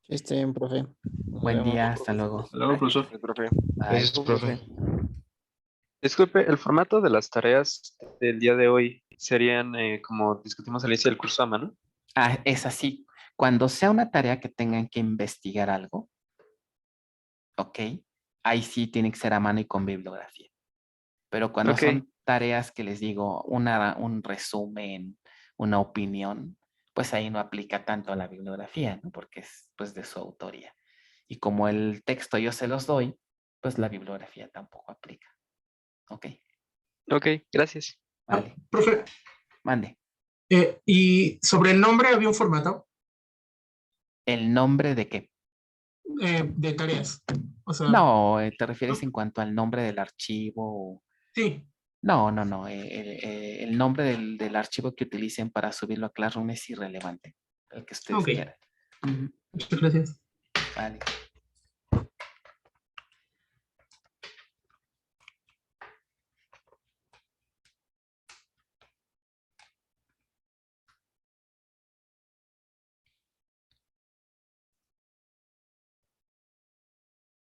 Sí, está bien, profe. Nos Buen vemos. día, hasta luego. Hasta luego, profesor. Sí, profe. Bye. Gracias, profe. Disculpe, el formato de las tareas del día de hoy serían como discutimos al inicio del curso a mano. Ah, es así. Cuando sea una tarea que tengan que investigar algo, ¿ok? Ahí sí tiene que ser a mano y con bibliografía. Pero cuando Ok. son tareas que les digo, un resumen, una opinión, pues ahí no aplica tanto a la bibliografía, ¿no? Porque es pues de su autoría. Y como el texto yo se los doy, pues la bibliografía tampoco aplica. ¿Ok? Ok, gracias. Vale. Profe, Mande. y sobre el nombre había un formato ¿El nombre de qué? de tareas. O sea, No, ¿te refieres en cuanto al nombre del archivo? sí. No. El nombre del archivo que utilicen para subirlo a Classroom es irrelevante. El que ustedes Ok. quieran. Ujú. Muchas gracias. Vale.